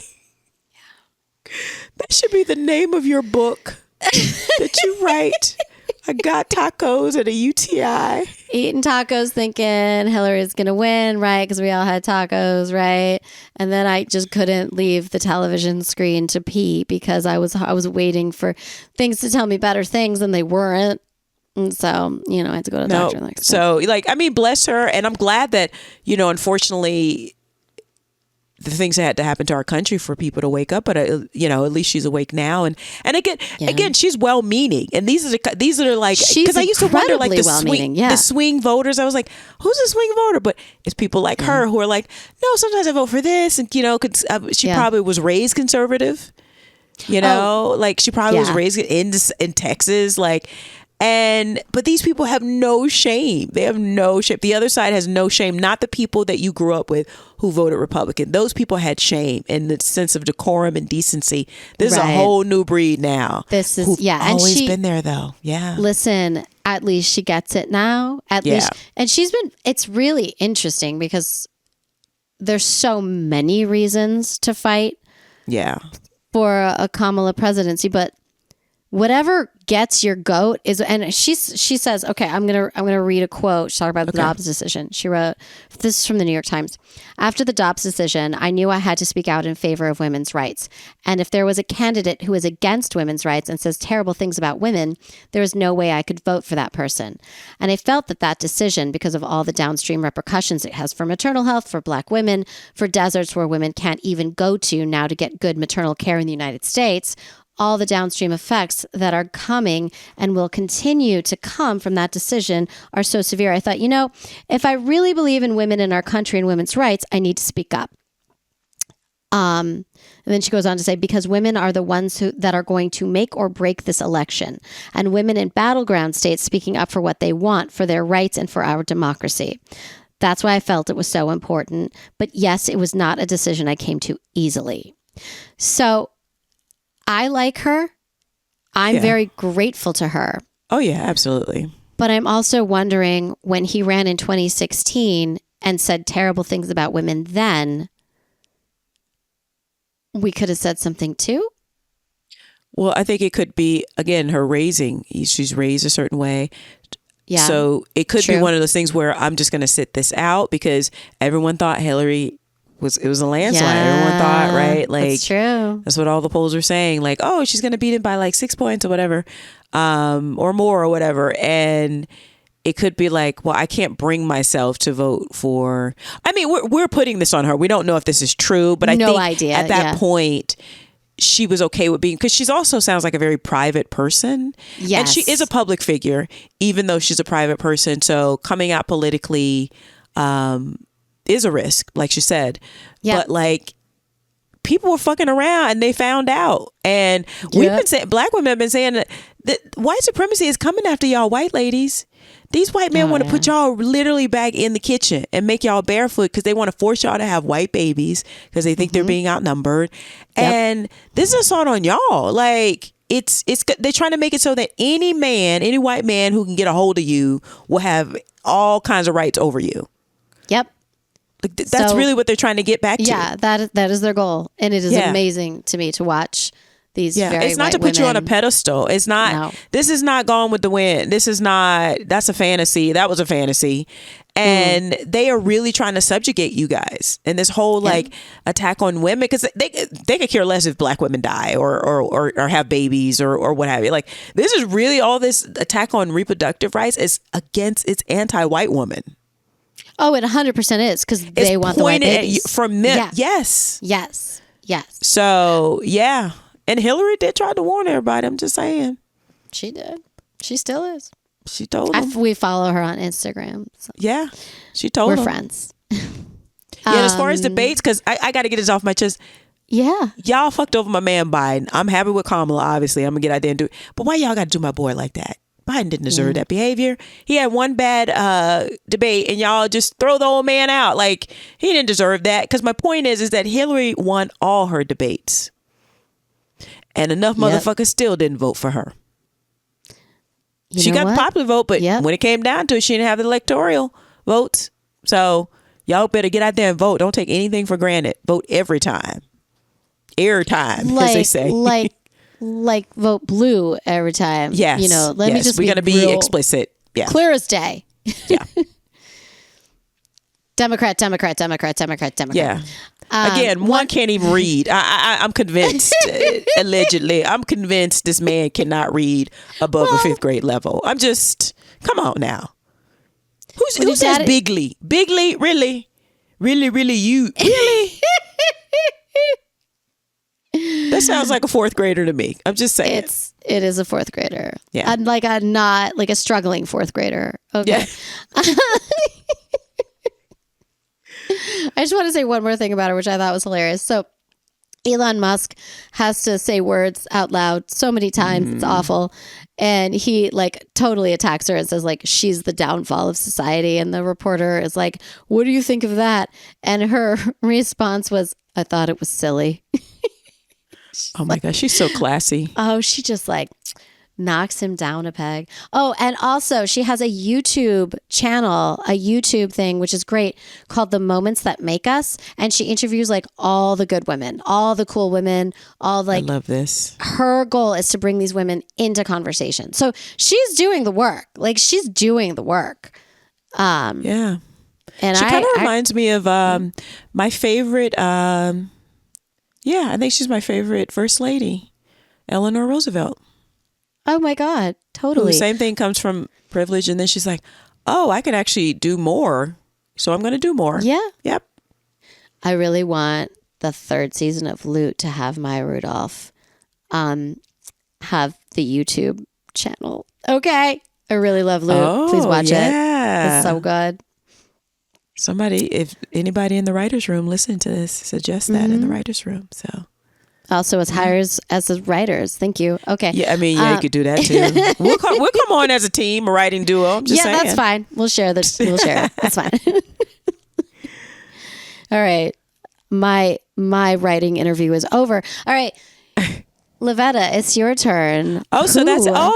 That should be the name of your book that you write. I got tacos and a UTI. Eating tacos thinking Hillary's going to win, right? Because we all had tacos, right? And then I just couldn't leave the television screen to pee because I was waiting for things to tell me better things, and they weren't. And so, I had to go to the doctor next day. So, like, I mean, bless her. And I'm glad that, unfortunately, the things that had to happen to our country for people to wake up, but at least she's awake now, and again, she's well-meaning, and these are like, because I used to wonder, like, the swing voters. I was like, who's a swing voter? But it's people like her who are like, no, sometimes I vote for this, and she probably was raised conservative, like she probably was raised in Texas, like. But these people have no shame. They have no shame. The other side has no shame. Not the people that you grew up with who voted Republican. Those people had shame and the sense of decorum and decency. This is a whole new breed now. This is always been there though. Yeah. Listen, at least she gets it now. At least, and it's really interesting because there's so many reasons to fight. Yeah. For a Kamala presidency, but whatever gets your goat is, and she says, okay, I'm gonna read a quote. She talked about the Dobbs decision. She wrote, this is from the New York Times. After the Dobbs decision, I knew I had to speak out in favor of women's rights. And if there was a candidate who is against women's rights and says terrible things about women, there is no way I could vote for that person. And I felt that decision, because of all the downstream repercussions it has for maternal health, for Black women, for deserts where women can't even go to now to get good maternal care in the United States, all the downstream effects that are coming and will continue to come from that decision are so severe. I thought, if I really believe in women in our country and women's rights, I need to speak up. And then she goes on to say, because women are the ones that are going to make or break this election, and women in battleground states speaking up for what they want, for their rights, and for our democracy. That's why I felt it was so important. But yes, it was not a decision I came to easily. So I like her. I'm very grateful to her. Oh, yeah, absolutely. But I'm also wondering, when he ran in 2016 and said terrible things about women then, we could have said something too. Well, I think it could be, again, her raising. She's raised a certain way. Yeah. So it could True. be one of those things where I'm just going to sit this out because everyone thought Hillary it was a landslide. Everyone thought, right? Like, that's true. That's what all the polls were saying. Like, oh, she's going to beat him by like 6 points or whatever, or more or whatever. And it could be like, well, I can't bring myself to vote for. I mean, we're putting this on her. We don't know if this is true, but I No think idea, at that yeah. point, she was okay with being, because she's also sounds like a very private person. Yes. And she is a public figure, even though she's a private person. So coming out politically is a risk, like she said. Yeah. But like, people were fucking around and they found out. And we've been saying, black women have been saying that white supremacy is coming after y'all white ladies. These white men want to put y'all literally back in the kitchen and make y'all barefoot because they want to force y'all to have white babies because they think they're being outnumbered. Yep. And this is an assault on y'all. Like, they're trying to make it so that any white man who can get a hold of you will have all kinds of rights over you. Yep. Like, that's really what they're trying to get back to. Yeah, that is their goal. And it is amazing to me to watch these very it's not white to put you on a women. pedestal. It's not. No. This is not Gone with the Wind. This is not. That's a fantasy. That was a fantasy, and they are really trying to subjugate you guys. And this whole like attack on women, because they could care less if black women die or have babies or what have you. Like, this is really all this attack on reproductive rights is against. It's anti-white woman. Oh, it 100% is, because they want the white pointed at babies. you from them. Yeah. Yes. Yes. So yeah. And Hillary did try to warn everybody. I'm just saying. She did. She still is. She told them. We follow her on Instagram. So Yeah. She told we're them. friends. Yeah, and as far as debates, because I got to get this off my chest. Yeah. Y'all fucked over my man Biden. I'm happy with Kamala, obviously. I'm going to get out there and do it. But why y'all got to do my boy like that? Biden didn't deserve that behavior. He had one bad debate and y'all just throw the old man out. Like, he didn't deserve that. Because my point is that Hillary won all her debates. And enough motherfuckers still didn't vote for her. She got the popular vote, but when it came down to it, she didn't have the electoral votes. So y'all better get out there and vote. Don't take anything for granted. Vote every time. Every time, as they say. Like vote blue every time. Yes. You know, let me just we're be going to be explicit. Yeah. Clear as day. Yeah. Democrat. Yeah. Again, one can't even read. I'm convinced, allegedly, I'm convinced this man cannot read above a fifth grade level. I'm just, come on now. Who says bigly? Bigly? Really? Really, you? Really? That sounds like a fourth grader to me. I'm just saying. It is a fourth grader. Yeah. I'm like a struggling fourth grader. Okay. Yeah. I just want to say one more thing about her, which I thought was hilarious. So Elon Musk has to say words out loud so many times. It's awful. And he like totally attacks her and says like, she's the downfall of society. And the reporter is like, what do you think of that? And her response was, I thought it was silly. Oh my gosh, she's so classy. Oh, she just like knocks him down a peg. Oh, and also she has a YouTube channel, a YouTube thing, which is great, called The Moments That Make Us. And she interviews like all the good women, all the cool women, all like. I love this. Her goal is to bring these women into conversation. So she's doing the work. Like, she's doing the work. Yeah. And she kind of reminds me of my favorite. I think she's my favorite first lady, Eleanor Roosevelt. Oh my God, totally. The same thing comes from privilege, and then she's like, "Oh, I can actually do more, so I'm going to do more." Yeah. Yep. I really want the third season of Loot to have Maya Rudolph have the YouTube channel. Okay. I really love Loot. Please watch it. It's so good. Somebody, if anybody in the writer's room listening to this, suggest that in the writer's room. So Also, as hires as the writers. Thank you. Okay. yeah, I mean, you could do that too. We'll come on as a team, a writing duo. I'm just saying. That's fine. We'll share this. We'll share it. That's fine. All right. My writing interview is over. All right. Lavetta, it's your turn. Oh, so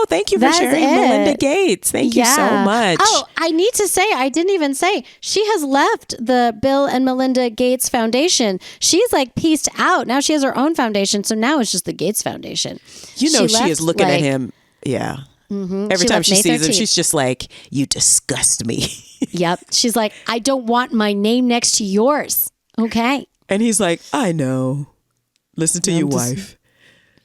thank you for sharing Melinda Gates. Thank you so much. Oh, I need to say, I didn't even say, she has left the Bill and Melinda Gates Foundation. She's like pieced out. Now she has her own foundation. So now it's just the Gates Foundation. You know, she is looking at him. Yeah. Every time she sees him, she's just like, you disgust me. Yep. She's like, I don't want my name next to yours. Okay. And he's like, I know. Listen to your wife.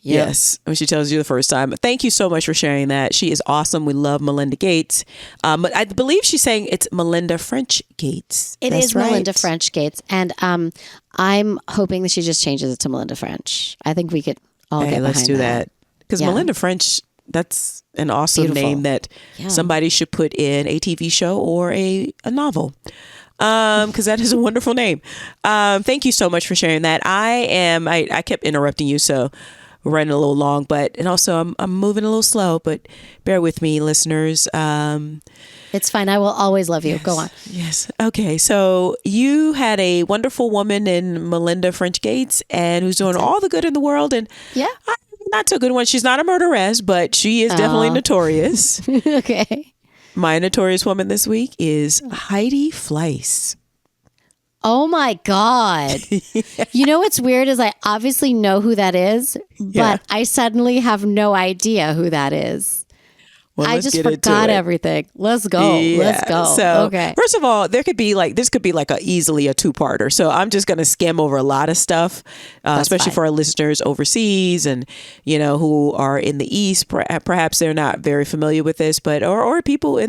Yep. Yes, when she tells you the first time. Thank you so much for sharing that. She is awesome. We love Melinda Gates. But I believe she's saying it's Melinda French Gates. That's is right. Melinda French Gates. And I'm hoping that she just changes it to Melinda French. I think we could all get behind let's do that. Because Melinda French, that's an awesome name that somebody should put in a TV show or a novel. Because that is a wonderful name. Thank you so much for sharing that. I kept interrupting you, so we're running a little long, and also I'm moving a little slow, but bear with me, listeners. It's fine. I will always love you. Yes, go on. Yes. Okay. So you had a wonderful woman in Melinda French Gates, and who's doing all the good in the world, and not so good one. She's not a murderess, but she is definitely notorious. Okay. My notorious woman this week is Heidi Fleiss. Oh my God. You know what's weird is I obviously know who that is, but I suddenly have no idea who that is. Well, I just forgot everything. Let's go. Yeah. Let's go. So, okay. First of all, this could be easily a two-parter. So I'm just going to skim over a lot of stuff, especially for our listeners overseas and, who are in the East. Perhaps they're not very familiar with this, but or people here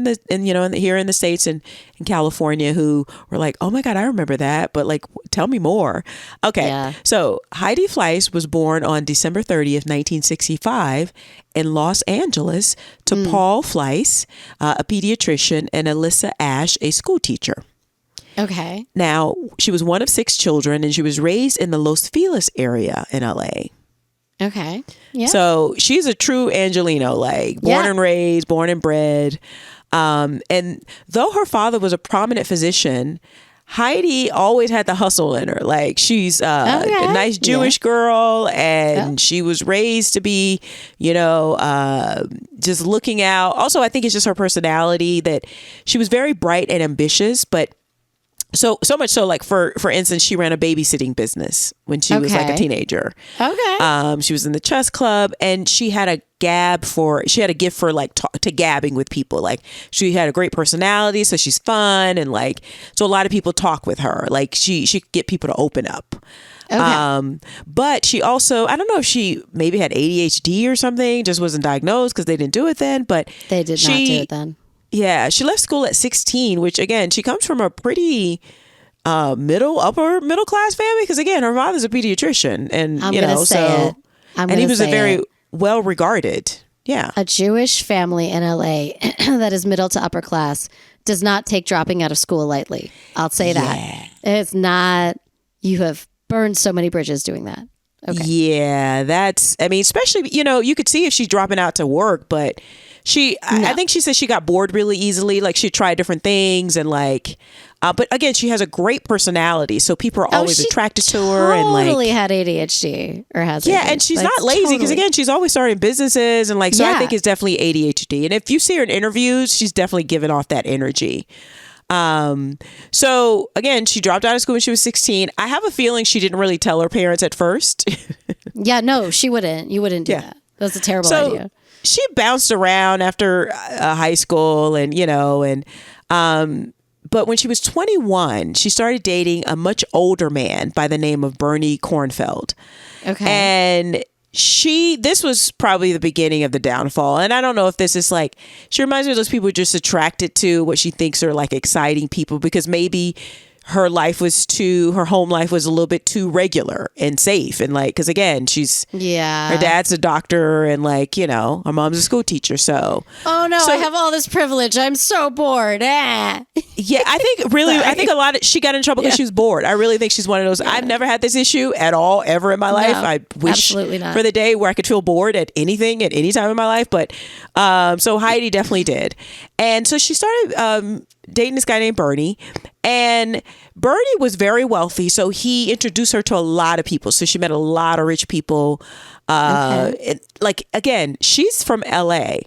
in the States and in California who were like, oh my God, I remember that. But tell me more. Okay. Yeah. So Heidi Fleiss was born on December 30th, 1965 in Los Angeles to Paul Fleiss, a pediatrician, and Alyssa Ash, a school teacher. Okay. Now, she was one of 6 children, and she was raised in the Los Feliz area in LA. Okay. Yeah. So she's a true Angelino, born and raised, born and bred. And though her father was a prominent physician, Heidi always had the hustle in her. She's a nice Jewish girl, and she was raised to be, just looking out. Also, I think it's just her personality that she was very bright and ambitious, but so much so, for instance, she ran a babysitting business when she was a teenager. Okay. She was in the chess club, and she had a gift for to gabbing with people. She had a great personality, so she's fun, and so a lot of people talk with her. She could get people to open up. Okay. But she also, I don't know if she maybe had ADHD or something, just wasn't diagnosed because they didn't do it then. But they did not do it then. Yeah, she left school at 16, which again, she comes from a pretty upper middle class family because again, her father's a pediatrician, and he was a very well regarded. Yeah, a Jewish family in LA that is middle to upper class does not take dropping out of school lightly. I'll say that it's not. You have burned so many bridges doing that. Okay. Yeah, especially you could see if she's dropping out to work, but. I think she said she got bored really easily. She tried different things and but again, she has a great personality. So people are always attracted to her and totally had ADHD or has. Yeah. And she's not lazy because again, she's always starting businesses and so I think it's definitely ADHD. And if you see her in interviews, she's definitely giving off that energy. So again, she dropped out of school when she was 16. I have a feeling she didn't really tell her parents at first. Yeah, no, she wouldn't. You wouldn't do that. That's a terrible idea. She bounced around after high school and but when she was 21, she started dating a much older man by the name of Bernie Kornfeld. Okay. And this was probably the beginning of the downfall. And I don't know if this is she reminds me of those people who are just attracted to what she thinks are exciting people because maybe her home life was a little bit too regular and safe. And like, cause again, her dad's a doctor and like, you know, her mom's a school teacher. So, oh no, I have all this privilege. I'm so bored. Yeah. I think she got in trouble because she was bored. I really think she's one of those. I've never had this issue at all ever in my life. I wish for the day where I could feel bored at anything at any time in my life. But, so Heidi definitely did. And so she started, dating this guy named Bernie, and Bernie was very wealthy, so he introduced her to a lot of people. So she met a lot of rich people. And, like, again, she's from LA,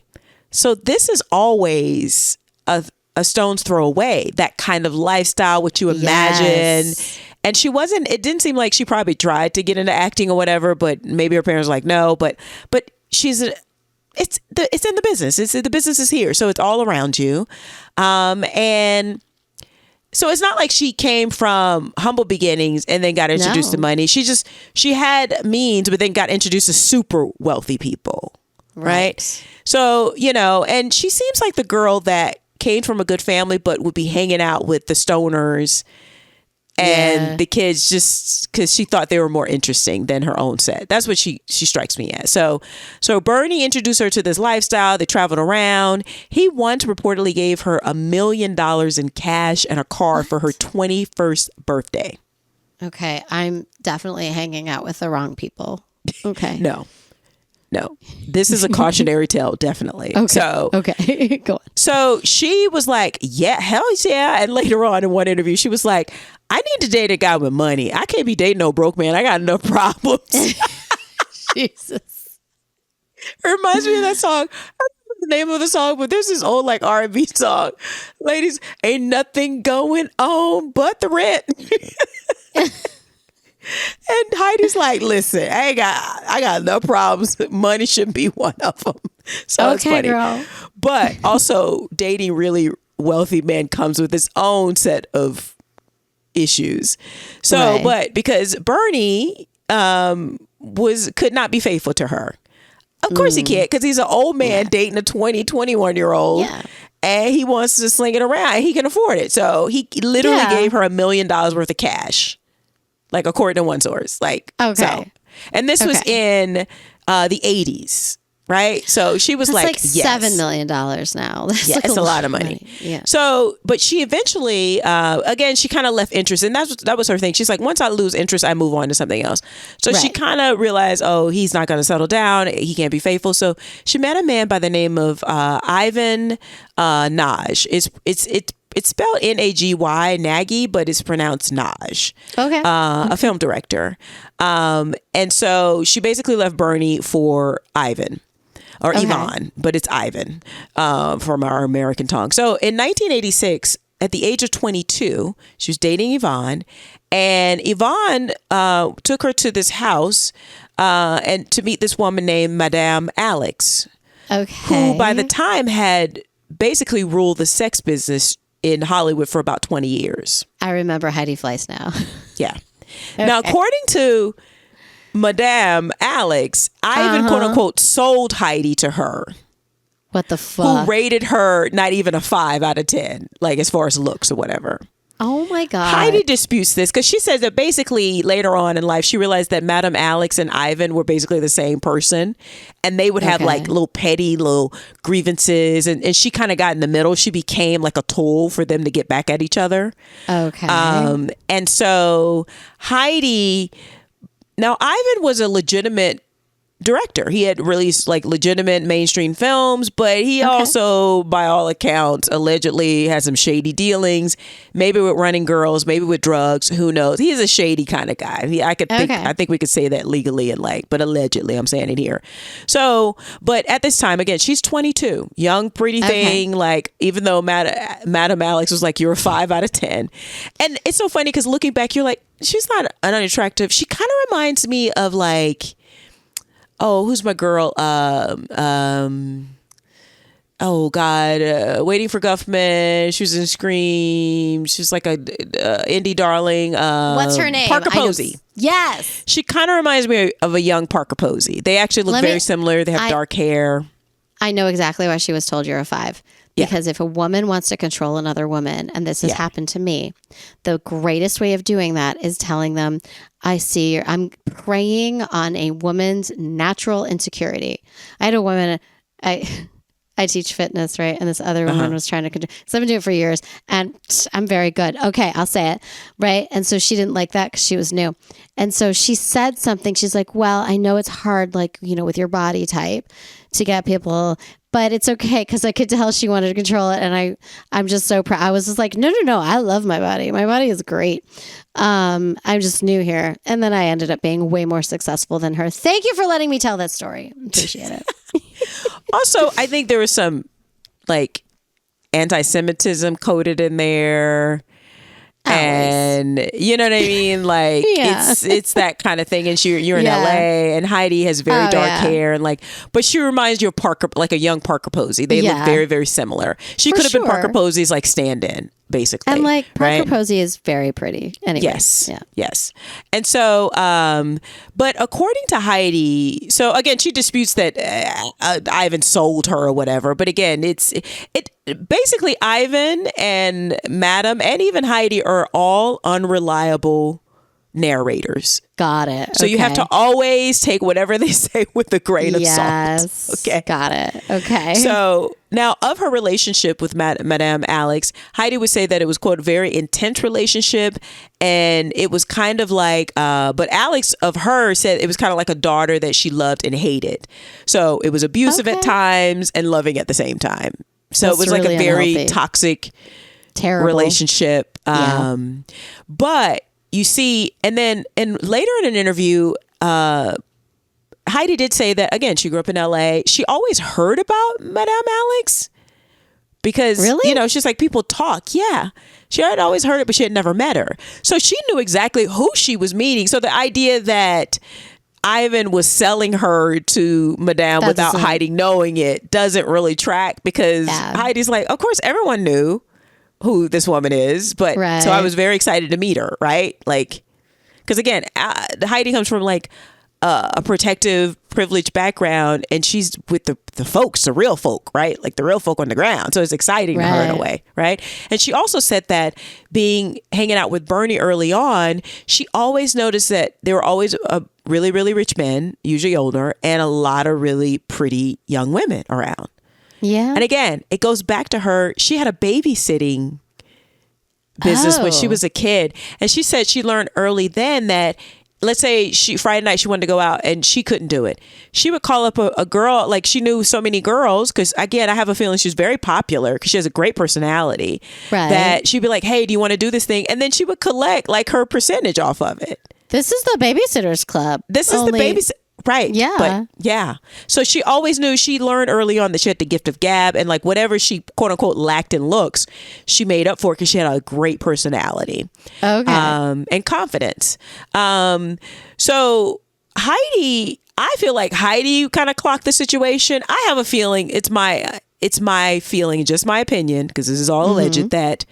so this is always a stone's throw away, that kind of lifestyle, what you imagine. And it didn't seem like she probably tried to get into acting or whatever, but maybe her parents were like, no, but she's it's in the business. The business is here. So it's all around you. And so it's not like she came from humble beginnings and then got introduced to money. She had means, but then got introduced to super wealthy people. Right. So, you know, and she seems like the girl that came from a good family, but would be hanging out with the stoners and the kids just because she thought they were more interesting than her own set. That's what she strikes me as. So Bernie introduced her to this lifestyle. They traveled around. He once reportedly gave her $1 million in cash and a car for her 21st birthday. Okay, I'm definitely hanging out with the wrong people. Okay. No. This is a cautionary tale, definitely. Okay. So, okay, go on. So she was like, yeah, hell yeah. And later on in one interview, she was like, I need to date a guy with money. I can't be dating no broke man. I got enough problems. Jesus. It reminds me of that song. I don't know the name of the song, but there's this old like R&B song. Ladies, ain't nothing going on but the rent. And Heidi's like, listen, I got enough problems. Money should be one of them. So it's funny. Girl. But also dating really wealthy men comes with its own set of issues. So, but because Bernie could not be faithful to her. Of course he can't, because he's an old man dating a 21-year-old. Yeah. And he wants to sling it around. He can afford it. So he literally gave her $1 million worth of cash. Like, according to one source. Like, so. And this was in the 80s, right? So she was like yes. $7 million now. That's yeah, it's a lot of money. Yeah. So, but she eventually, again, she kind of left interest. And that was her thing. She's like, once I lose interest, I move on to something else. So she kind of realized, oh, he's not going to settle down. He can't be faithful. So she met a man by the name of Ivan Nagy. It's spelled Nagy, Nagy, but it's pronounced Naj. Okay. A film director. And so she basically left Bernie for Ivan. Or Ivan, but it's Ivan from our American tongue. So in 1986, at the age of 22, she was dating Yvonne. And Yvonne took her to this house and to meet this woman named Madame Alex. Okay. Who by the time had basically ruled the sex business in Hollywood for about 20 years. I remember Heidi Fleiss now. Yeah. Now, according to Madame Alex, Ivan, quote unquote, sold Heidi to her. What the fuck? Who rated her not even a 5 out of 10, like as far as looks or whatever. Oh my God. Heidi disputes this because she says that basically later on in life, she realized that Madame Alex and Ivan were basically the same person. And they would have like little petty little grievances. And she kind of got in the middle. She became like a tool for them to get back at each other. Okay. And so Heidi, now Ivan was a legitimate director. He had released like legitimate mainstream films, but he also, by all accounts, allegedly had some shady dealings, maybe with running girls, maybe with drugs, who knows. He's a shady kind of guy. I think we could say that legally and but allegedly, I'm saying it here. So, but at this time, again, she's 22, young, pretty thing, like, even though Madame Alex was like, you're a 5 out of 10. And it's so funny because looking back, you're like, she's not unattractive. She kind of reminds me of like, oh, who's my girl? Oh God, Waiting for Guffman. She was in Scream. She's like a indie darling. What's her name? Parker Posey. Yes. She kind of reminds me of a young Parker Posey. They actually look very similar. They have dark hair. I know exactly why she was told you're a 5. Because if a woman wants to control another woman, and this has happened to me, the greatest way of doing that is telling them, I'm preying on a woman's natural insecurity. I had a woman, I teach fitness, right? And this other woman was trying to control. So I've been doing it for years, and I'm very good. Okay, I'll say it, right? And so she didn't like that because she was new. And so she said something. She's like, well, I know it's hard, like, with your body type to get people, but it's okay, because I could tell she wanted to control it. And I'm just so proud. I was just like, no, I love my body. My body is great. I'm just new here. And then I ended up being way more successful than her. Thank you for letting me tell that story. Appreciate it. Also, I think there was some like anti-Semitism coded in there. And you know what I mean? Like it's that kind of thing. And you're in LA, and Heidi has very dark hair, and but she reminds you of Parker, like a young Parker Posey. They look very, very similar. She could have been Parker Posey's like stand-in, basically. And like Parker Posey is very pretty. Anyway. Yes. And so, but according to Heidi, so again, she disputes that Ivan sold her or whatever. But again, it basically Ivan and Madam and even Heidi are all unreliable narrators. Got it. So you have to always take whatever they say with a grain of salt. Okay. Got it. Okay. So now, of her relationship with Madame Alex, Heidi would say that it was, quote, very intense relationship. And it was kind of like, but Alex of her said it was kind of like a daughter that she loved and hated. So it was abusive at times and loving at the same time. So it was really like a very unhealthy, toxic, terrible relationship. But you see, and later in an interview, Heidi did say that, again, she grew up in LA. She always heard about Madame Alex because, she's like, people talk. Yeah. She had always heard it, but she had never met her. So she knew exactly who she was meeting. So the idea that Ivan was selling her to Madame without Heidi knowing it doesn't really track, because Heidi's like, of course, everyone knew who this woman is, but so I was very excited to meet her, right? Like, because again, Heidi comes from like a protective, privileged background, and she's with the folks, the real folk, right? Like the real folk on the ground. So it's exciting to her in a way, right? And she also said that hanging out with Bernie early on, she always noticed that there were always really, really rich men, usually older, and a lot of really pretty young women around. Yeah. And again, it goes back to her. She had a babysitting business when she was a kid. And she said she learned early then that, let's say Friday night she wanted to go out and she couldn't do it. She would call up a girl, like she knew so many girls, because again, I have a feeling she's very popular because she has a great personality, that she'd be like, hey, do you want to do this thing? And then she would collect like her percentage off of it. This is the Babysitter's Club. This is the babysitter. Right. Yeah. But yeah. So she always knew, she learned early on that she had the gift of gab, and like whatever she quote unquote lacked in looks, she made up for because she had a great personality. Okay. And confidence. So Heidi, I feel like Heidi kind of clocked the situation. I have a feeling it's my feeling, just my opinion, because this is all alleged, that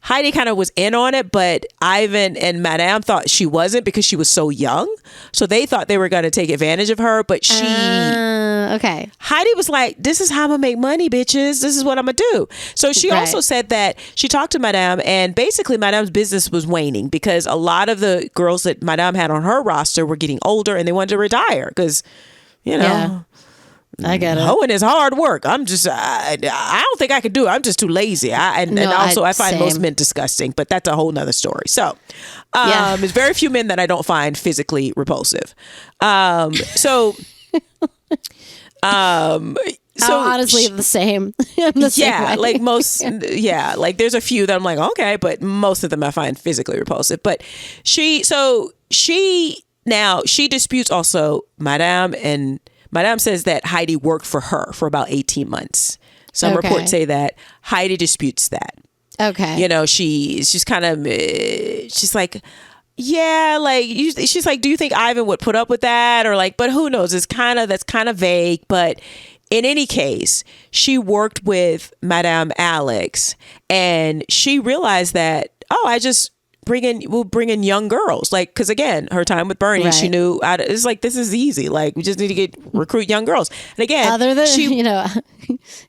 Heidi kind of was in on it, but Ivan and Madame thought she wasn't because she was so young. So they thought they were going to take advantage of her, but Heidi was like, this is how I'm going to make money, bitches. This is what I'm going to do. So she also said that she talked to Madame, and basically Madame's business was waning because a lot of the girls that Madame had on her roster were getting older and they wanted to retire because, I get it. Hoeing is hard work. I don't think I could do it. I'm just too lazy. I find most men disgusting, but that's a whole nother story. So there's very few men that I don't find physically repulsive. So honestly the same. Like most, like there's a few that I'm like, okay, but most of them I find physically repulsive. But she disputes also Madame says that Heidi worked for her for about 18 months. Some reports say that Heidi disputes that. Okay. She's kind of, she's like, yeah, like, she's like, do you think Ivan would put up with that? Or like, but who knows? That's kind of vague. But in any case, she worked with Madame Alex, and she realized that, we'll bring in young girls, like, because again, her time with Bernie, she Right. knew it's like, this is easy, like, we just need to recruit young girls. And again, Other than,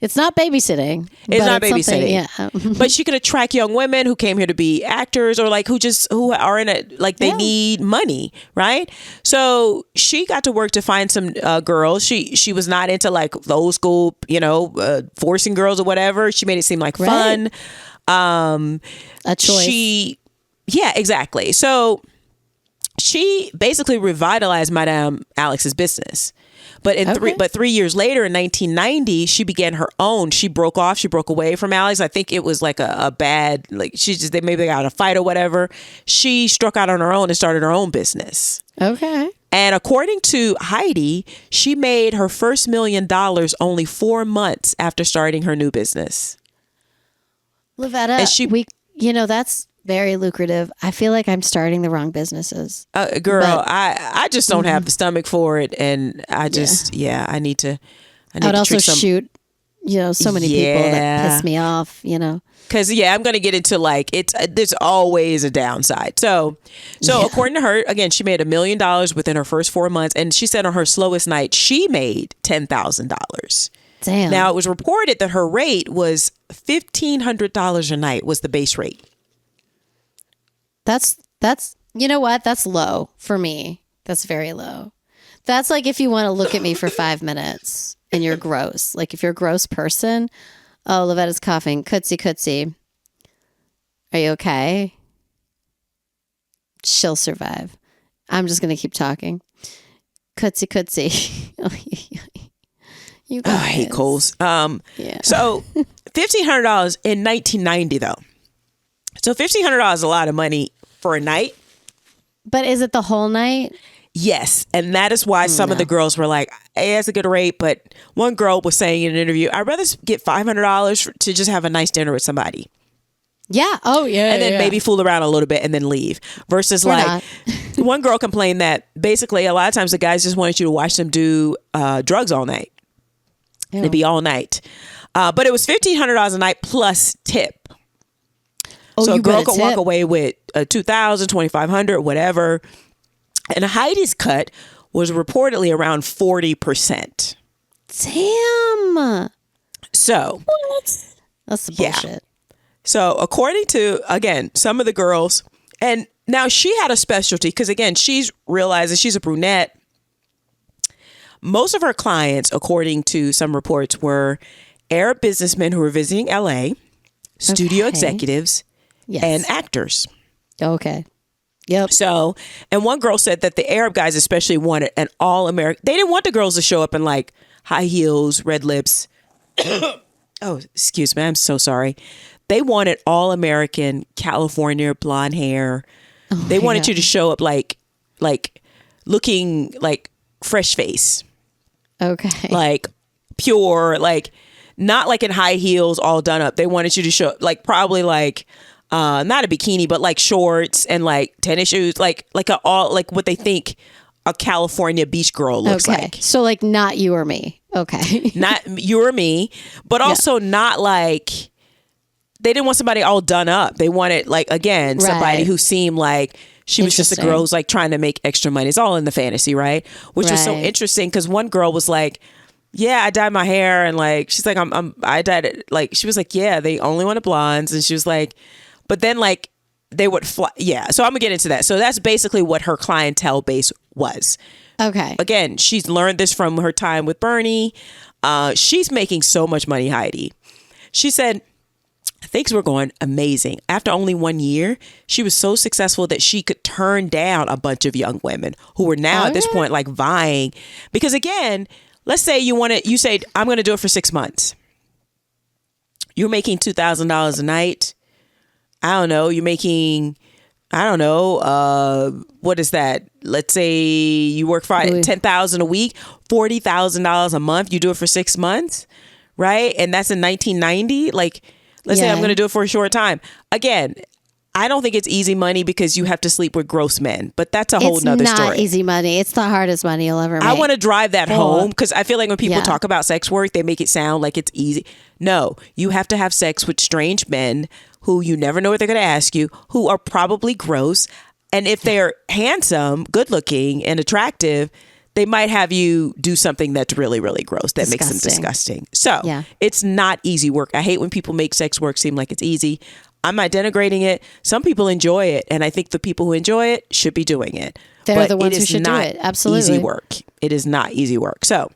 it's not babysitting. It's but not babysitting. something, yeah. but she could attract young women who came here to be actors, or like who are in it, like they need money, right? So she got to work to find some girls. She was not into like the old school, forcing girls or whatever. She made it seem like fun. A choice. Yeah, exactly. So she basically revitalized Madame Alex's business. But 3 years later, in 1990, she began her own. She broke away from Alex. I think it was like a bad, like they maybe got in a fight or whatever. She struck out on her own and started her own business. Okay. And according to Heidi, she made her first $1 million only 4 months after starting her new business. Lavetta, that's very lucrative. I feel like I'm starting the wrong businesses. Girl, I just don't have the stomach for it, and I just I need to. I would also shoot, so many people that piss me off. Because I'm going to get into like there's always a downside. So according to her, again, she made $1 million within her first 4 months, and she said on her slowest night she made $10,000. Damn. Now it was reported that her rate was $1,500 a night was the base rate. That's you know what? That's low for me. That's very low. That's like if you want to look at me for 5 minutes and you're gross. Like if you're a gross person. Oh, Lavetta's coughing. Cootsie. Are you okay? She'll survive. I'm just going to keep talking. Cootsie. You guys. I hate colds. So $1,500 in 1990 though. So $1,500 is a lot of money for a night. But is it the whole night? Yes. And that is why some of the girls were like, hey, that's a good rate. But one girl was saying in an interview, I'd rather get $500 to just have a nice dinner with somebody. Yeah. Oh, yeah. And then maybe fool around a little bit and then leave. Versus one girl complained that basically a lot of times the guys just wanted you to watch them do drugs all night. Ew. It'd be all night. But it was $1,500 a night plus tip. So a girl could walk away with $2,000, $2,500, whatever. And Heidi's cut was reportedly around 40%. Damn. So what? That's the bullshit. So according to, again, some of the girls, and now she had a specialty because, again, she's realizing she's a brunette. Most of her clients, according to some reports, were Arab businessmen who were visiting LA, studio executives, and actors. Okay. Yep. So, and one girl said that the Arab guys especially wanted an all-American. They didn't want the girls to show up in like high heels, red lips. Oh, excuse me. I'm so sorry. They wanted all-American California blonde hair. Oh, they wanted you to show up like looking like fresh face. Okay. Like pure, like not like in high heels all done up. They wanted you to show like probably like not a bikini, but like shorts and like tennis shoes, like what they think a California beach girl looks like. So like not you or me. Okay. Not you or me, but also not like, they didn't want somebody all done up. They wanted like, again, somebody who seemed like she was just a girl who's like trying to make extra money. It's all in the fantasy, right? Which was so interesting because one girl was like, yeah, I dyed my hair, and like she's like, I dyed it, like she was like, yeah, they only wanted blondes, and she was like, but then like they would fly. Yeah. So I'm gonna get into that. So that's basically what her clientele base was. Okay. Again, she's learned this from her time with Bernie. She's making so much money, Heidi. She said things were going amazing. After only 1 year, she was so successful that she could turn down a bunch of young women who were now at this point like vying. Because again, let's say you say, I'm going to do it for 6 months. You're making $2,000 a night. I don't know. You're making, what is that? Let's say you work for $10,000 a week, $40,000 a month. You do it for 6 months, right? And that's in 1990. Like, let's say I'm going to do it for a short time. Again, I don't think it's easy money because you have to sleep with gross men, but that's a whole nother story. It's not easy money. It's the hardest money you'll ever make. I want to drive that home because I feel like when people talk about sex work, they make it sound like it's easy. No, you have to have sex with strange men who you never know what they're going to ask you, who are probably gross. And if they're handsome, good looking, and attractive, they might have you do something that's really, really gross that makes them disgusting. So it's not easy work. I hate when people make sex work seem like it's easy. I'm not denigrating it. Some people enjoy it. And I think the people who enjoy it should be doing it. They're the ones who should do it. Absolutely. Easy work. It is not easy work. So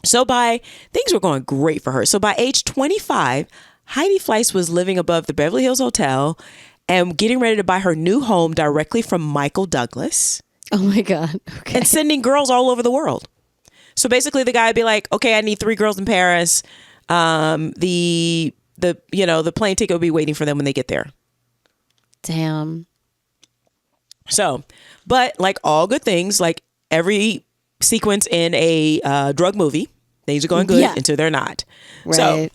things were going great for her. So by age 25, Heidi Fleiss was living above the Beverly Hills Hotel and getting ready to buy her new home directly from Michael Douglas. Oh my God. Okay. And sending girls all over the world. So basically the guy would be like, okay, I need 3 girls in Paris. The plane ticket will be waiting for them when they get there. Damn. So, but like all good things, like every sequence in a drug movie, things are going good until they're not. Right. So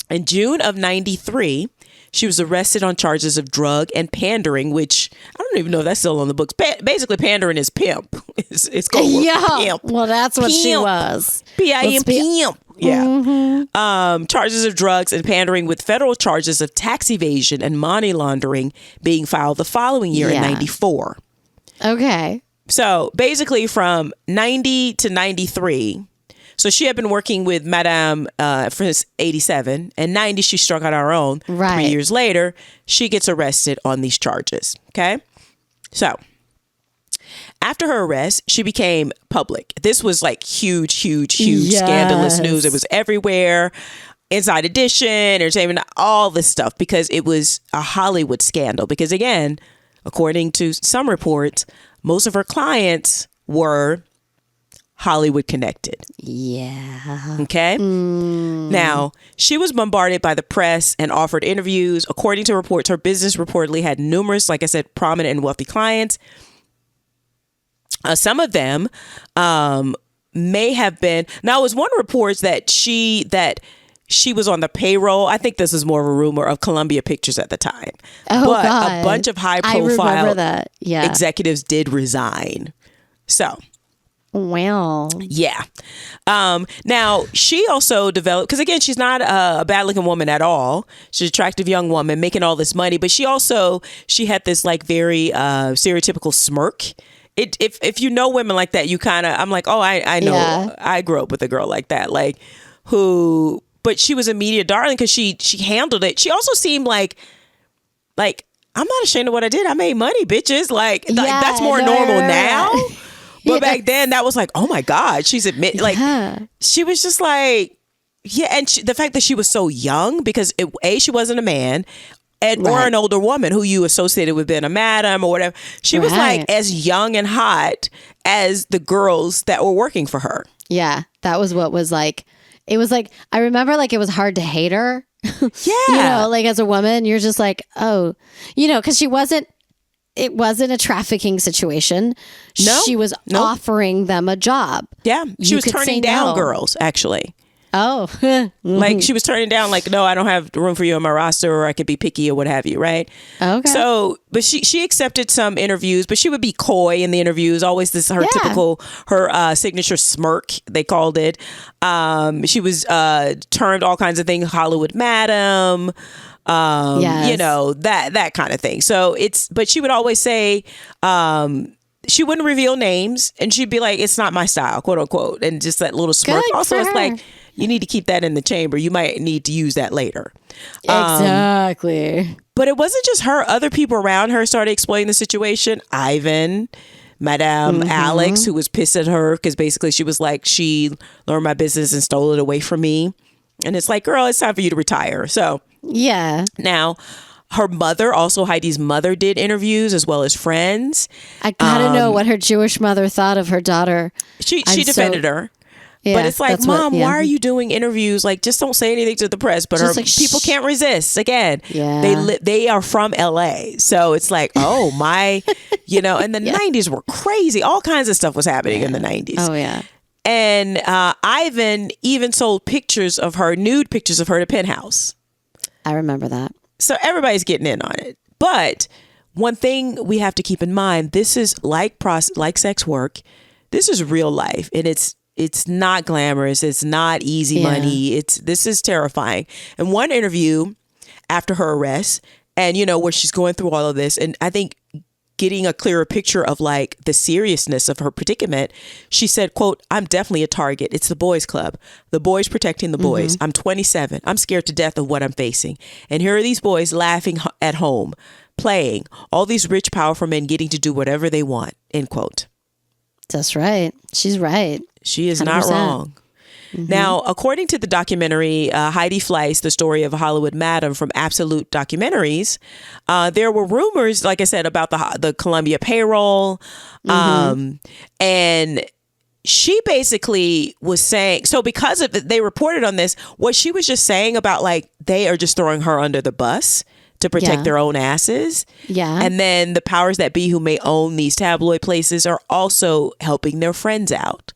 in June of 93, she was arrested on charges of drug and pandering, which I don't even know if that's still on the books. Basically, pandering is pimp. It's called pimp. Well, that's what she was. Pimp. Yeah. Mm-hmm. Charges of drugs and pandering with federal charges of tax evasion and money laundering being filed the following year in 94. Okay. So basically from 90 to 93. So she had been working with Madame since 87, and 90 she struck out on her own. Right. 3 years later, she gets arrested on these charges. Okay. So after her arrest, she became public. This was like huge, scandalous news. It was everywhere. Inside Edition, Entertainment, all this stuff, because it was a Hollywood scandal. Because again, according to some reports, most of her clients were Hollywood connected. Yeah. Okay. Now, she was bombarded by the press and offered interviews. According to reports, her business reportedly had numerous, like I said, prominent and wealthy clients. Some of them may have been. Now, it was one report that she was on the payroll. I think this is more of a rumor of Columbia Pictures at the time. Oh, but God. A bunch of high profile executives did resign. So. Wow. Yeah. Now, she also developed, because again, she's not a bad looking woman at all. She's an attractive young woman making all this money, but she had this like very stereotypical smirk. If you know women like that, you kind of, I'm like, oh, I know. Yeah. I grew up with a girl like that, like but she was a media darling because she handled it. She also seemed like, I'm not ashamed of what I did. I made money, bitches. Like that's more normal now. But back then, that was like, oh my God, she's she was just like, and the fact that she was so young, because she wasn't a man, or an older woman who you associated with being a madam or whatever. She was like as young and hot as the girls that were working for her. Yeah, that was what was like. It was like, I remember like it was hard to hate her. Yeah. Like as a woman, you're just like, oh, because it wasn't a trafficking situation. No. She was offering them a job. Yeah. She was turning down girls, actually. Oh. Like she was turning down, like, no, I don't have room for you on my roster, or I could be picky or what have you, right? Okay. So, but she accepted some interviews, but she would be coy in the interviews, always typical, her signature smirk, they called it. She was termed all kinds of things, Hollywood madam. That kind of thing. So but she would always say, she wouldn't reveal names, and she'd be like, it's not my style, quote unquote. And just that little smirk. Good also, it's her. like, you need to keep that in the chamber. You might need to use that later. Exactly. But it wasn't just her. Other people around her started exploiting the situation. Ivan, Madame Alex, who was pissed at her because basically she was like, she learned my business and stole it away from me. And it's like, girl, it's time for you to retire. So yeah. Now, her mother, also Heidi's mother, did interviews as well as friends. I gotta know what her Jewish mother thought of her daughter. She defended her. Yeah, but it's like, Mom, why are you doing interviews? Like, just don't say anything to the press. But people can't resist. Again, they are from LA. So it's like, oh, my, and the 90s were crazy. All kinds of stuff was happening in the 90s. Oh, yeah. And Ivan even sold nude pictures of her to Penthouse. I remember that. So everybody's getting in on it. But one thing we have to keep in mind, this is like sex work. This is real life. And it's not glamorous. It's not easy money. This is terrifying. In one interview, after her arrest, and where she's going through all of this, and I think getting a clearer picture of like the seriousness of her predicament, she said, quote, "I'm definitely a target. It's the boys club. The boys protecting the boys. I'm 27. I'm scared to death of what I'm facing. And here are these boys laughing at home, playing, all these rich, powerful men getting to do whatever they want," end quote. That's right. She's right. She is 100%. Not wrong. Now, according to the documentary Heidi Fleiss, The Story of a Hollywood Madam from Absolute Documentaries, there were rumors, like I said, about the Columbia payroll. And she basically was saying, so because of they reported on this, what she was just saying about like they are just throwing her under the bus to protect their own asses. Yeah. And then the powers that be who may own these tabloid places are also helping their friends out.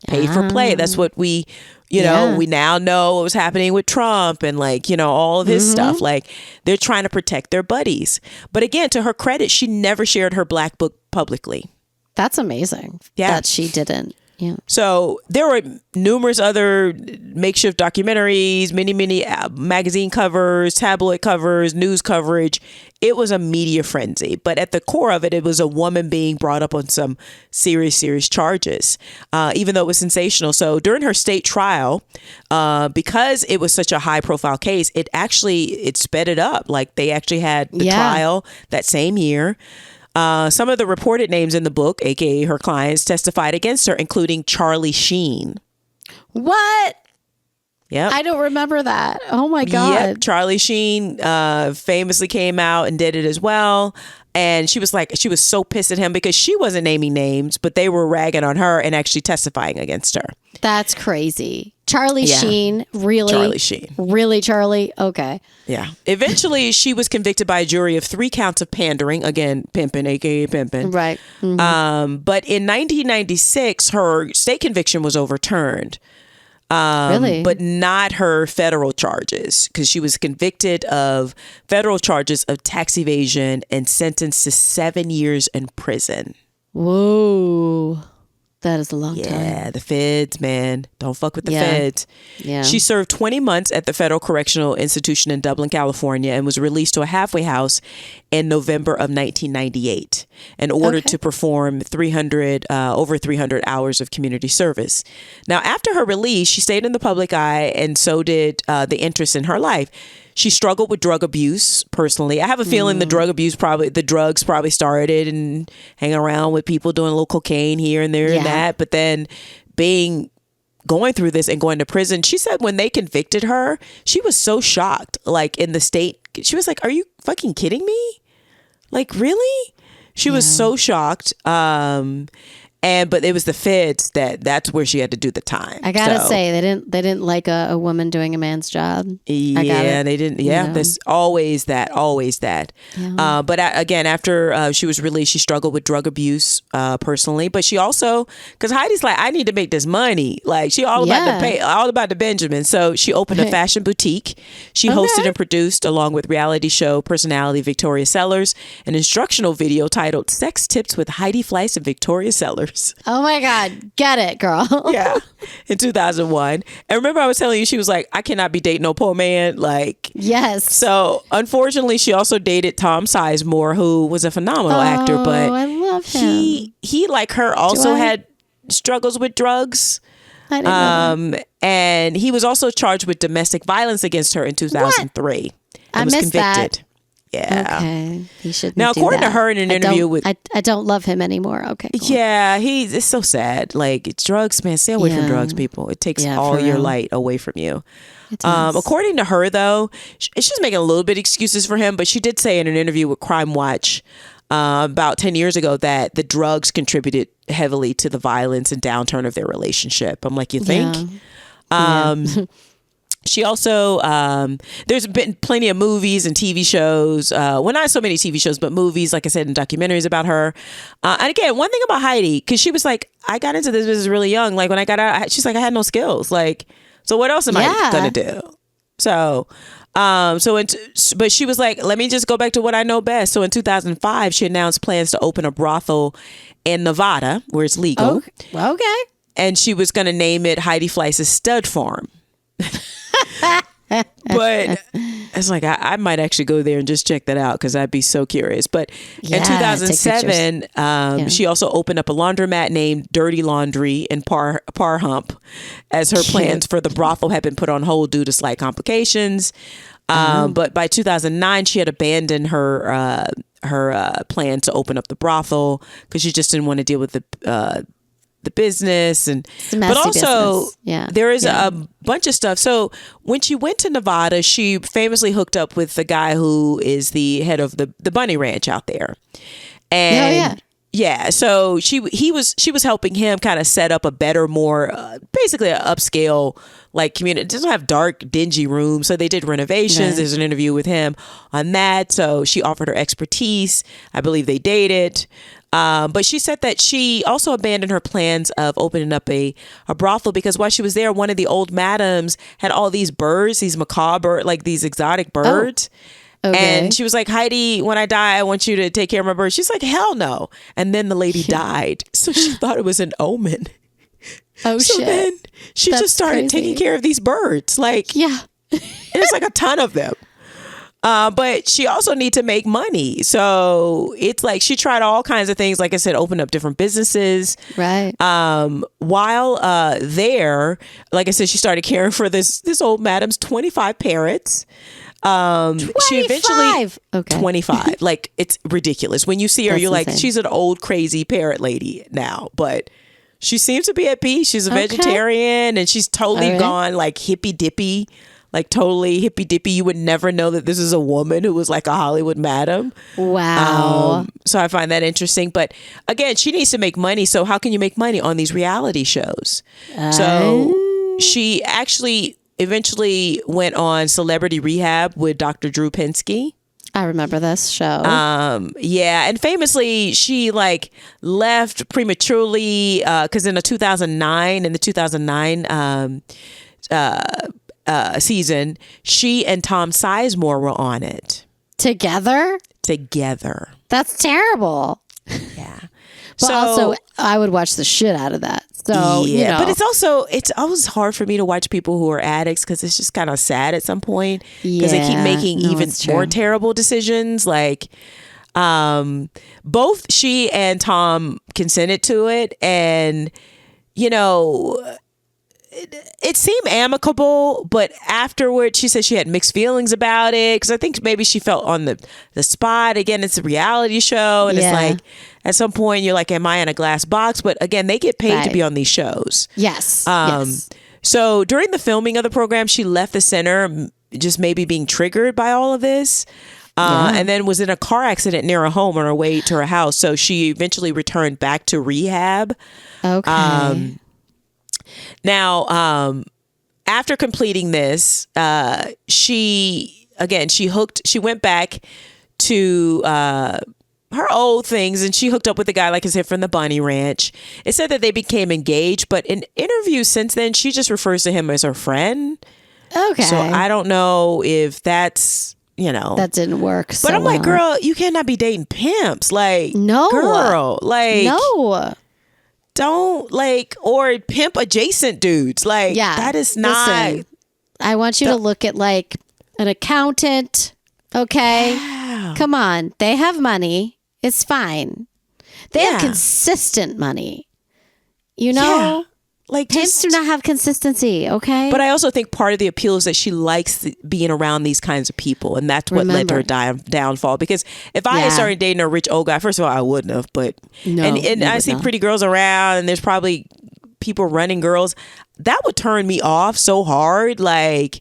Pay for play. That's what we, we now know what was happening with Trump and like, all of his stuff. Like they're trying to protect their buddies. But again, to her credit, she never shared her black book publicly. That's amazing that she didn't. Yeah. So there were numerous other makeshift documentaries, many magazine covers, tabloid covers, news coverage. It was a media frenzy. But at the core of it, it was a woman being brought up on some serious charges, even though it was sensational. So during her state trial, because it was such a high profile case, it sped it up. Like they actually had the trial that same year. Some of the reported names in the book, aka her clients, testified against her, including Charlie Sheen. What? Yeah, I don't remember that. Oh my God. Yep. Charlie Sheen famously came out and did it as well. And she was so pissed at him because she wasn't naming names, but they were ragging on her and actually testifying against her. That's crazy. Charlie Sheen, really? Charlie Sheen. Really, Charlie? Okay. Yeah. Eventually, she was convicted by a jury of 3 counts of pandering. Again, pimping, aka pimping. Right. But in 1996, her state conviction was overturned. Really? But not her federal charges, because she was convicted of federal charges of tax evasion and sentenced to 7 years in prison. Whoa. That is a long time. Yeah, the feds, man. Don't fuck with the feds. Yeah. She served 20 months at the Federal Correctional Institution in Dublin, California, and was released to a halfway house in November of 1998 in order to perform over 300 hours of community service. Now, after her release, she stayed in the public eye, and so did the interest in her life. She struggled with drug abuse personally. I have a feeling the drugs probably started and hanging around with people doing a little cocaine here and there and that. But then going through this and going to prison, she said when they convicted her, she was so shocked. Like in the state, she was like, "Are you fucking kidding me? Like, really?" She was so shocked. But it was the feds that's where she had to do the time. I gotta say they didn't like a woman doing a man's job. Yeah, they didn't. Yeah, there's always that. Yeah. But again, after she was released, she struggled with drug abuse personally. But she also, because Heidi's like, I need to make this money. Like she all about the Benjamin. So she opened a fashion boutique. She hosted and produced, along with reality show personality Victoria Sellers, an instructional video titled "Sex Tips with Heidi Fleiss and Victoria Sellers." Oh my God. Get it, girl. Yeah. In 2001. And remember I was telling you, she was like, I cannot be dating no poor man. Like, yes. So unfortunately, she also dated Tom Sizemore, who was a phenomenal actor. But I love him. He like her also had struggles with drugs. I didn't know that. And he was also charged with domestic violence against her in 2003. What? I was missed convicted. That. Yeah. Okay. He shouldn't. Now, according to her in an interview with, I don't love him anymore. Okay. Cool. Yeah, it's so sad. Like it's drugs, man. Stay away from drugs, people. It takes all your light away from you. According to her, though, she's making a little bit excuses for him, but she did say in an interview with Crime Watch about 10 years ago that the drugs contributed heavily to the violence and downturn of their relationship. I'm like, you think? Yeah. She also, there's been plenty of movies and TV shows. Well, not so many TV shows, but movies, like I said, and documentaries about her. And again, one thing about Heidi, because she was like, I got into this business really young. Like when I got out, she's like, I had no skills. Like, so what else am I going to do? So, but she was like, let me just go back to what I know best. So in 2005, she announced plans to open a brothel in Nevada, where it's legal. Okay. And she was going to name it Heidi Fleiss's Stud Farm. But It's like I might actually go there and just check that out because I'd be so curious. But Yeah, in take 2007, she also opened up a laundromat named Dirty Laundry in Parhump, as her plans for the brothel had been put on hold due to slight complications. But by 2009, she had abandoned her plan to open up the brothel because she just didn't want to deal with the business. And It's a messy but also business. Yeah. there is a bunch of stuff. So when she went to Nevada, she famously hooked up with the guy who is the head of the Bunny Ranch out there. And yeah, so she was helping him kind of set up a better, more basically an upscale like community. It doesn't have dark, dingy rooms, so they did renovations. Right. There's an interview with him on that. So she offered her expertise. I believe they dated. But she said that she also abandoned her plans of opening up a brothel because while she was there, one of the old madams had all these birds, these macabre, like these exotic birds. Okay. And she was like, Heidi, when I die, I want you to take care of my birds. She's like, hell no. And then the lady died. So she thought it was an omen. Oh, So shit. then she That's just started crazy. taking care of these birds. Like, Yeah. there's like a ton of them. But she also need to make money. So it's like she tried all kinds of things. Like I said, open up different businesses. Right. While there, like I said, she started caring for this old madam's 25 parrots. She eventually 25? Okay. 25. Like it's ridiculous. When you see her, That's you're like, insane. she's an old crazy parrot lady now. But she seems to be at peace. She's a vegetarian and she's totally All right. gone like hippy dippy. Like totally hippy dippy. You would never know that this is a woman who was like a Hollywood madam. Wow. So I find that interesting. But again, she needs to make money. So how can you make money on these reality shows? So she actually eventually went on Celebrity Rehab with Dr. Drew Pinsky. I remember this show. Yeah, and famously she like left prematurely because in the 2009 season, she and Tom Sizemore were on it Together? together. That's terrible. Yeah. But also, I would watch the shit out of that. So, yeah, you know. but it's always hard for me to watch people who are addicts because it's just kind of sad at some point because they keep Yeah, making no, even it's true. more terrible decisions. Like, both she and Tom consented to it, and you know, it seemed amicable, but afterward she said she had mixed feelings about it because I think maybe she felt on the spot. Again, it's a reality show, and Yeah. it's like at some point you're like, am I in a glass box? But again, they get paid to Right. be on these shows. yes. Yes. So during the filming of the program, she left the center just maybe being triggered by all of this. And then was in a car accident near her home on her way to her house. So she eventually returned back to rehab. Okay. Now, after completing this, she went back to her old things and she hooked up with the guy, like I said, from the Bunny Ranch. It said that they became engaged, but in interviews since then, she just refers to him as her friend. Okay. So I don't know if that's, that didn't work. but I'm like, girl, you cannot be dating pimps. Like, No. girl, like, no. don't like, or pimp adjacent dudes. Like, Yeah. that is not. Listen, I want you to look at like an accountant. Okay. Come on. They have money. It's fine. They have Yeah. consistent money. You know? Like, Pimps do not have consistency. Okay. But I also think part of the appeal is that she likes being around these kinds of people, and that's what led to her downfall. Because if I had Yeah. started dating a rich old guy, first of all, I wouldn't have. But No, and you I would see not. pretty girls around, and there's probably people running girls. That would turn me off so hard. Like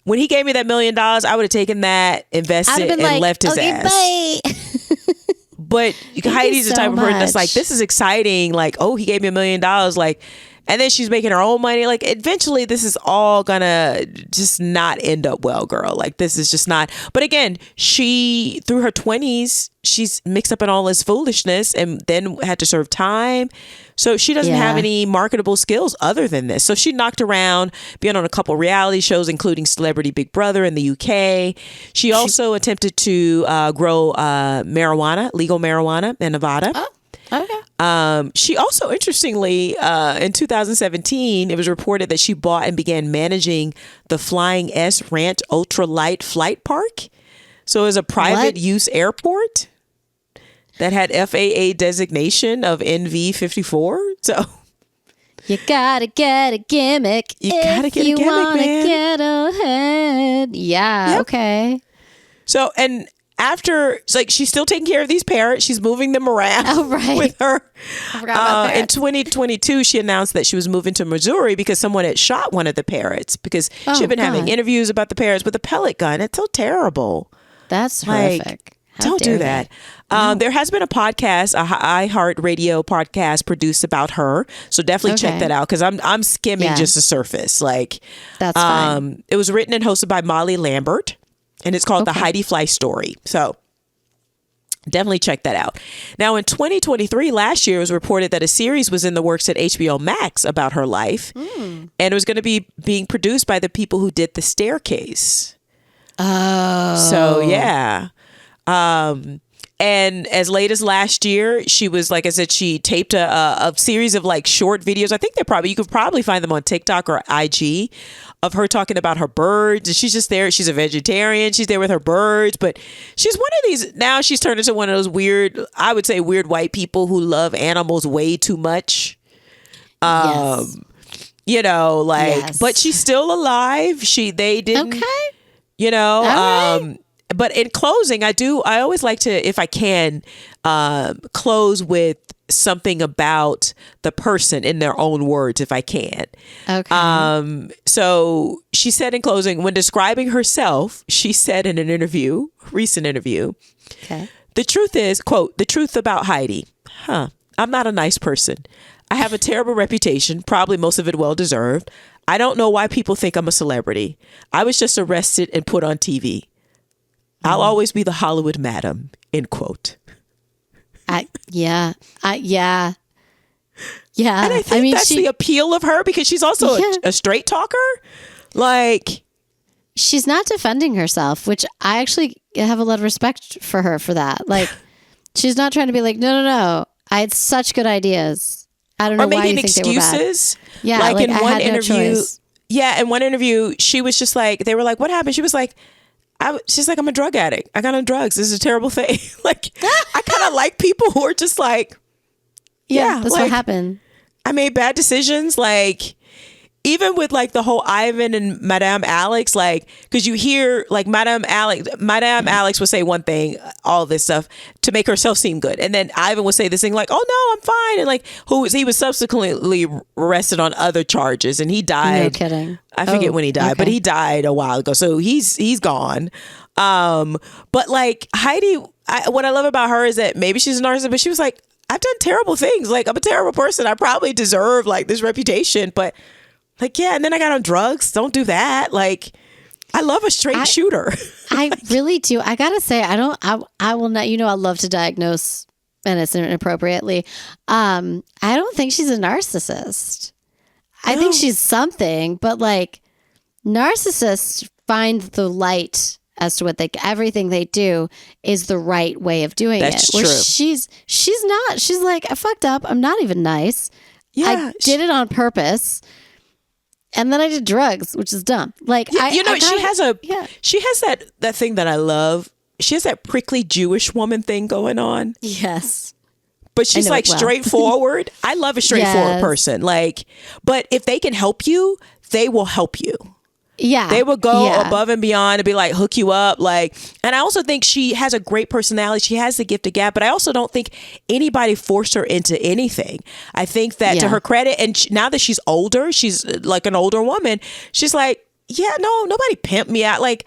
when he gave me that $1 million, I would have taken that, I'd invested, have been and like, left his okay, ass. bye. But Heidi's the so type of person that's much. like, this is exciting. Like, oh, he gave me $1 million. Like, and then she's making her own money. Like, eventually, this is all gonna just not end up well, girl. Like, this is just not. But again, she, through her 20s, she's mixed up in all this foolishness and then had to serve time. So she doesn't have Yeah. any marketable skills other than this. So she knocked around, being on a couple reality shows, including Celebrity Big Brother in the UK. She also attempted to grow legal marijuana in Nevada. Okay. She also, interestingly, in 2017, it was reported that she bought and began managing the Flying S Ranch Ultralight Flight Park. So it was a private use airport that had FAA designation of NV54. So you gotta get a gimmick. You gotta get a gimmick, wanna man. get ahead. Yeah. Yep. Okay. So, and after, it's like, she's still taking care of these parrots. She's moving them around with her. I forgot about In parrots. 2022, she announced that she was moving to Missouri because someone had shot one of the parrots because she had been having God. interviews about the parrots with a pellet gun. It's so terrible. That's Like, horrific. How don't dare do that. they? There has been a podcast, a iHeartRadio podcast produced about her. So definitely check Okay. that out because I'm skimming Yeah. just the surface. Like, That's fine. it was written and hosted by Molly Lambert, and it's called The Heidi Fly Story. So definitely check that out. Now, in 2023, last year, it was reported that a series was in the works at HBO Max about her life, and it was going to be being produced by the people who did The Staircase. Oh. So yeah. And as late as last year, she was, like I said, she taped a series of like short videos. I think you could probably find them on TikTok or IG of her talking about her birds. And she's just there. She's a vegetarian. She's there with her birds, but she's one of these, now she's turned into one of those weird, I would say weird white people who love animals way too much. Yes. You know, like, Yes. but she's still alive. They didn't, Okay. you know, All right. But in closing, I always like to, if I can, close with something about the person in their own words, if I can. Okay. So she said in closing, when describing herself, she said in an interview, recent interview, Okay. the truth is, quote, the truth about Heidi. I'm not a nice person. I have a terrible reputation, probably most of it well-deserved. I don't know why people think I'm a celebrity. I was just arrested and put on TV. I'll always be the Hollywood madam, end quote. Yeah. And I think that's the appeal of her because she's also a straight talker. Like, she's not defending herself, which I actually have a lot of respect for her for that. Like, she's not trying to be like, no. I had such good ideas. I don't know or why you making think they were bad. excuses. Yeah, like in I one had no interview. choice. Yeah, in one interview, she was just like, they were like, what happened? She was like, she's like, I'm a drug addict. I got on drugs. This is a terrible thing. Like, I kind of like people who are just like, Yeah, that's like, what happened. I made bad decisions. Like, even with like the whole Ivan and Madame Alex, like, because you hear like Madame Alex would say one thing, all this stuff to make herself seem good, and then Ivan would say this thing like, "Oh no, I'm fine," and like, he was subsequently arrested on other charges, and he died. No kidding. I forget when he died, but okay. he died a while ago, so he's gone. But like Heidi, what I love about her is that maybe she's a narcissist, but she was like, I've done terrible things. Like, I'm a terrible person. I probably deserve like this reputation, but like, yeah. And then I got on drugs. Don't do that. Like, I love a straight shooter. I really do. I gotta say, I will not. You know, I love to diagnose innocent inappropriately. I don't think she's a narcissist. I think she's something, but like, narcissists find the light as to what everything they do is the right way of doing That's it. Where true. she's not. She's like, I fucked up. I'm not even nice. Yeah, I did it on purpose. And then I did drugs, which is dumb. Like, she has yeah. she has that thing that I love. She has that prickly Jewish woman thing going on, Yes. but she's know like it well. straightforward. I love a straightforward Yes. person. Like, but if they can help you, they will help you. Yeah. They will go Yeah. above and beyond and be like, hook you up. Like, and I also think she has a great personality. She has the gift of gab, but I also don't think anybody forced her into anything. I think that to Yeah. her credit, and now that she's older, she's like an older woman. She's like, yeah, no, nobody pimped me out. Like,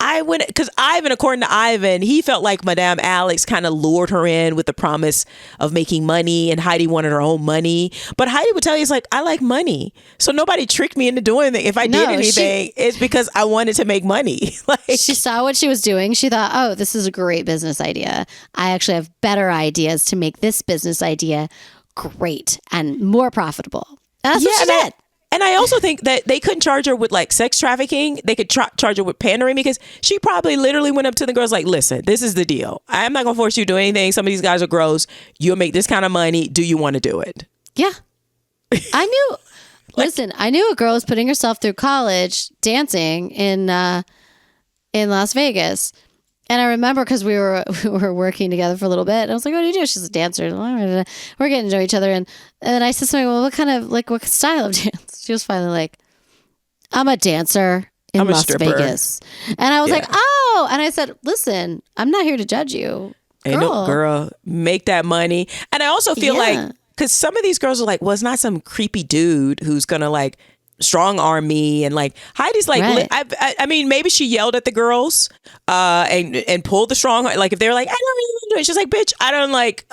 I went, because Ivan, according to Ivan, he felt like Madame Alex kind of lured her in with the promise of making money, and Heidi wanted her own money. But Heidi would tell you, it's like, I like money. So nobody tricked me into doing anything. If I did anything, it's because I wanted to make money. Like, She saw what she was doing. She thought, oh, this is a great business idea. I actually have better ideas to make this business idea great and more profitable. And that's what she did. And I also think that they couldn't charge her with like sex trafficking. They could charge her with pandering, because she probably literally went up to the girls like, listen, this is the deal. I'm not going to force you to do anything. Some of these guys are gross. You'll make this kind of money. Do you want to do it? Yeah. I knew, listen, I knew a girl was putting herself through college dancing in Las Vegas. And I remember because we were working together for a little bit. And I was like, what do you do? She's a dancer. We're getting to know each other. And I said something, well, what style of dance? She was finally like, I'm a dancer in Las Vegas. And I was like, oh. And I said, listen, I'm not here to judge you. Ain't no girl, make that money. And I also feel like, because some of these girls are like, well, it's not some creepy dude who's going to like strong arm me, and like Heidi's like, right. I mean, maybe she yelled at the girls and pulled the strong, like if they're like, I don't really want to do it, she's like, bitch, I don't like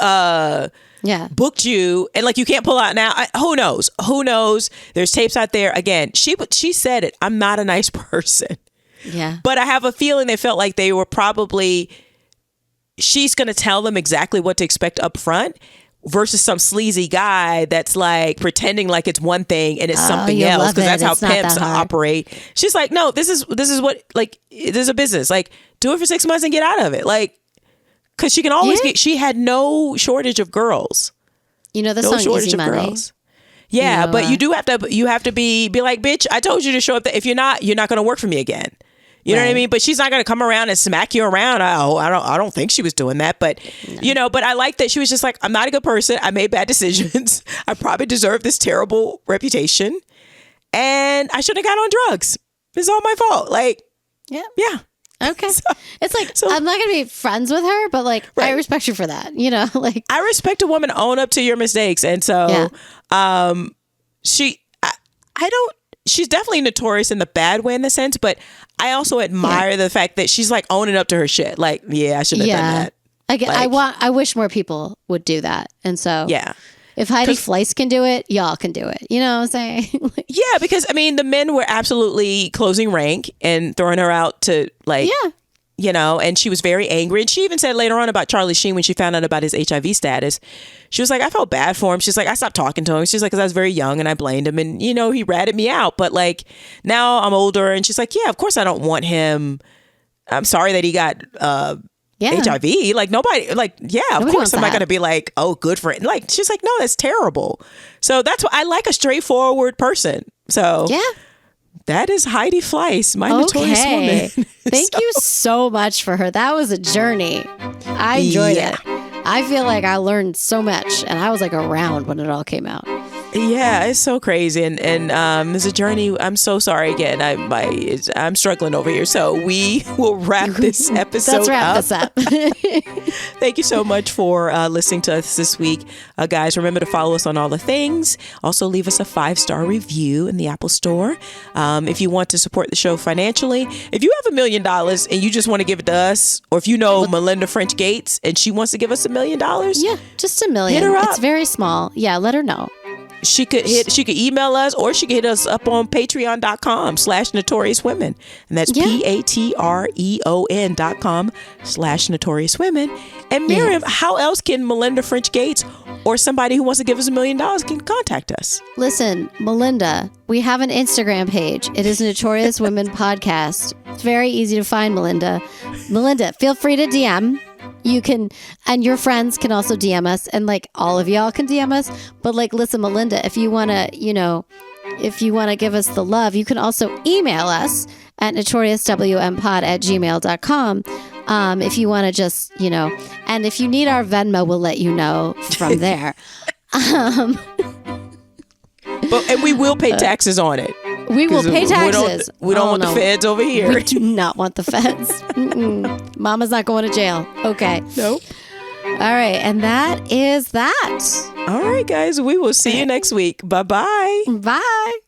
booked you, and like you can't pull out now. Who knows? There's tapes out there. Again, she said it, I'm not a nice person, but I have a feeling they felt like they were probably, she's gonna tell them exactly what to expect up front, versus some sleazy guy that's like pretending like it's one thing and it's something else, because that's how pimps operate. She's like, no, this is what, like, this is a business. Like, do it for 6 months and get out of it. Like, because she can always get. She had no shortage of girls. You know the song Easy Money. Girls. Yeah, you know, but you do have to. You have to be like, bitch, I told you to show up. If you're not going to work for me again. You know what I mean? But she's not going to come around and smack you around. I don't think she was doing that. But, you know, but I like that she was just like, I'm not a good person. I made bad decisions. I probably deserve this terrible reputation. And I shouldn't have got on drugs. It's all my fault. Like, yeah. Okay. It's like, I'm not going to be friends with her, but like, I respect you for that. You know, like. I respect a woman, own up to your mistakes. And so she's definitely notorious in the bad way in the sense, but I also admire the fact that she's like owning up to her shit. Like, I shouldn't have done that. I wish more people would do that. And so, if Heidi Fleiss can do it, y'all can do it. You know what I'm saying? Because I mean, the men were absolutely closing rank and throwing her out to like, you know, and she was very angry. And she even said later on about Charlie Sheen, when she found out about his HIV status, she was like, I felt bad for him. She's like, I stopped talking to him. She's like, because I was very young and I blamed him. And, you know, he ratted me out. But like, now I'm older. And she's like, yeah, of course I don't want him. I'm sorry that he got HIV. Like, nobody, like, of course I'm not going to be like, oh, good for it. Like, she's like, no, that's terrible. So that's why I like a straightforward person. So that is Heidi Fleiss, my notorious woman. Thank you so much for her. That was a journey. I enjoyed it. I feel like I learned so much, and I was like around when it all came out. Yeah, it's so crazy, and it's a journey. I'm so sorry again. I'm struggling over here. So we will wrap this episode. Let's wrap this up. Thank you so much for listening to us this week, guys. Remember to follow us on all the things. Also, leave us a 5-star review in the Apple Store. If you want to support the show financially, if you have $1 million and you just want to give it to us, or if you know Melinda French Gates and she wants to give us $1 million, just $1 million. Hit her up. It's very small. Yeah, let her know. She could email us, or she could hit us up on patreon.com/notoriouswomen. And that's patreon.com/notoriouswomen. And Miriam, how else can Melinda French Gates or somebody who wants to give us $1 million can contact us? Listen, Melinda, we have an Instagram page. It is Notorious Women Podcast. It's very easy to find, Melinda. Melinda, feel free to DM. You can, and your friends can also DM us, and like all of y'all can DM us. But like, listen, Melinda, if you want to, if you want to give us the love, you can also email us at notoriouswmpod@gmail.com. If you want to just, and if you need our Venmo, we'll let you know from there. And we will pay taxes on it. We will pay taxes. We don't want the feds over here. We do not want the feds. Mama's not going to jail. Okay. Nope. All right. And that is that. All right, guys. We will see you next week. Bye-bye. Bye.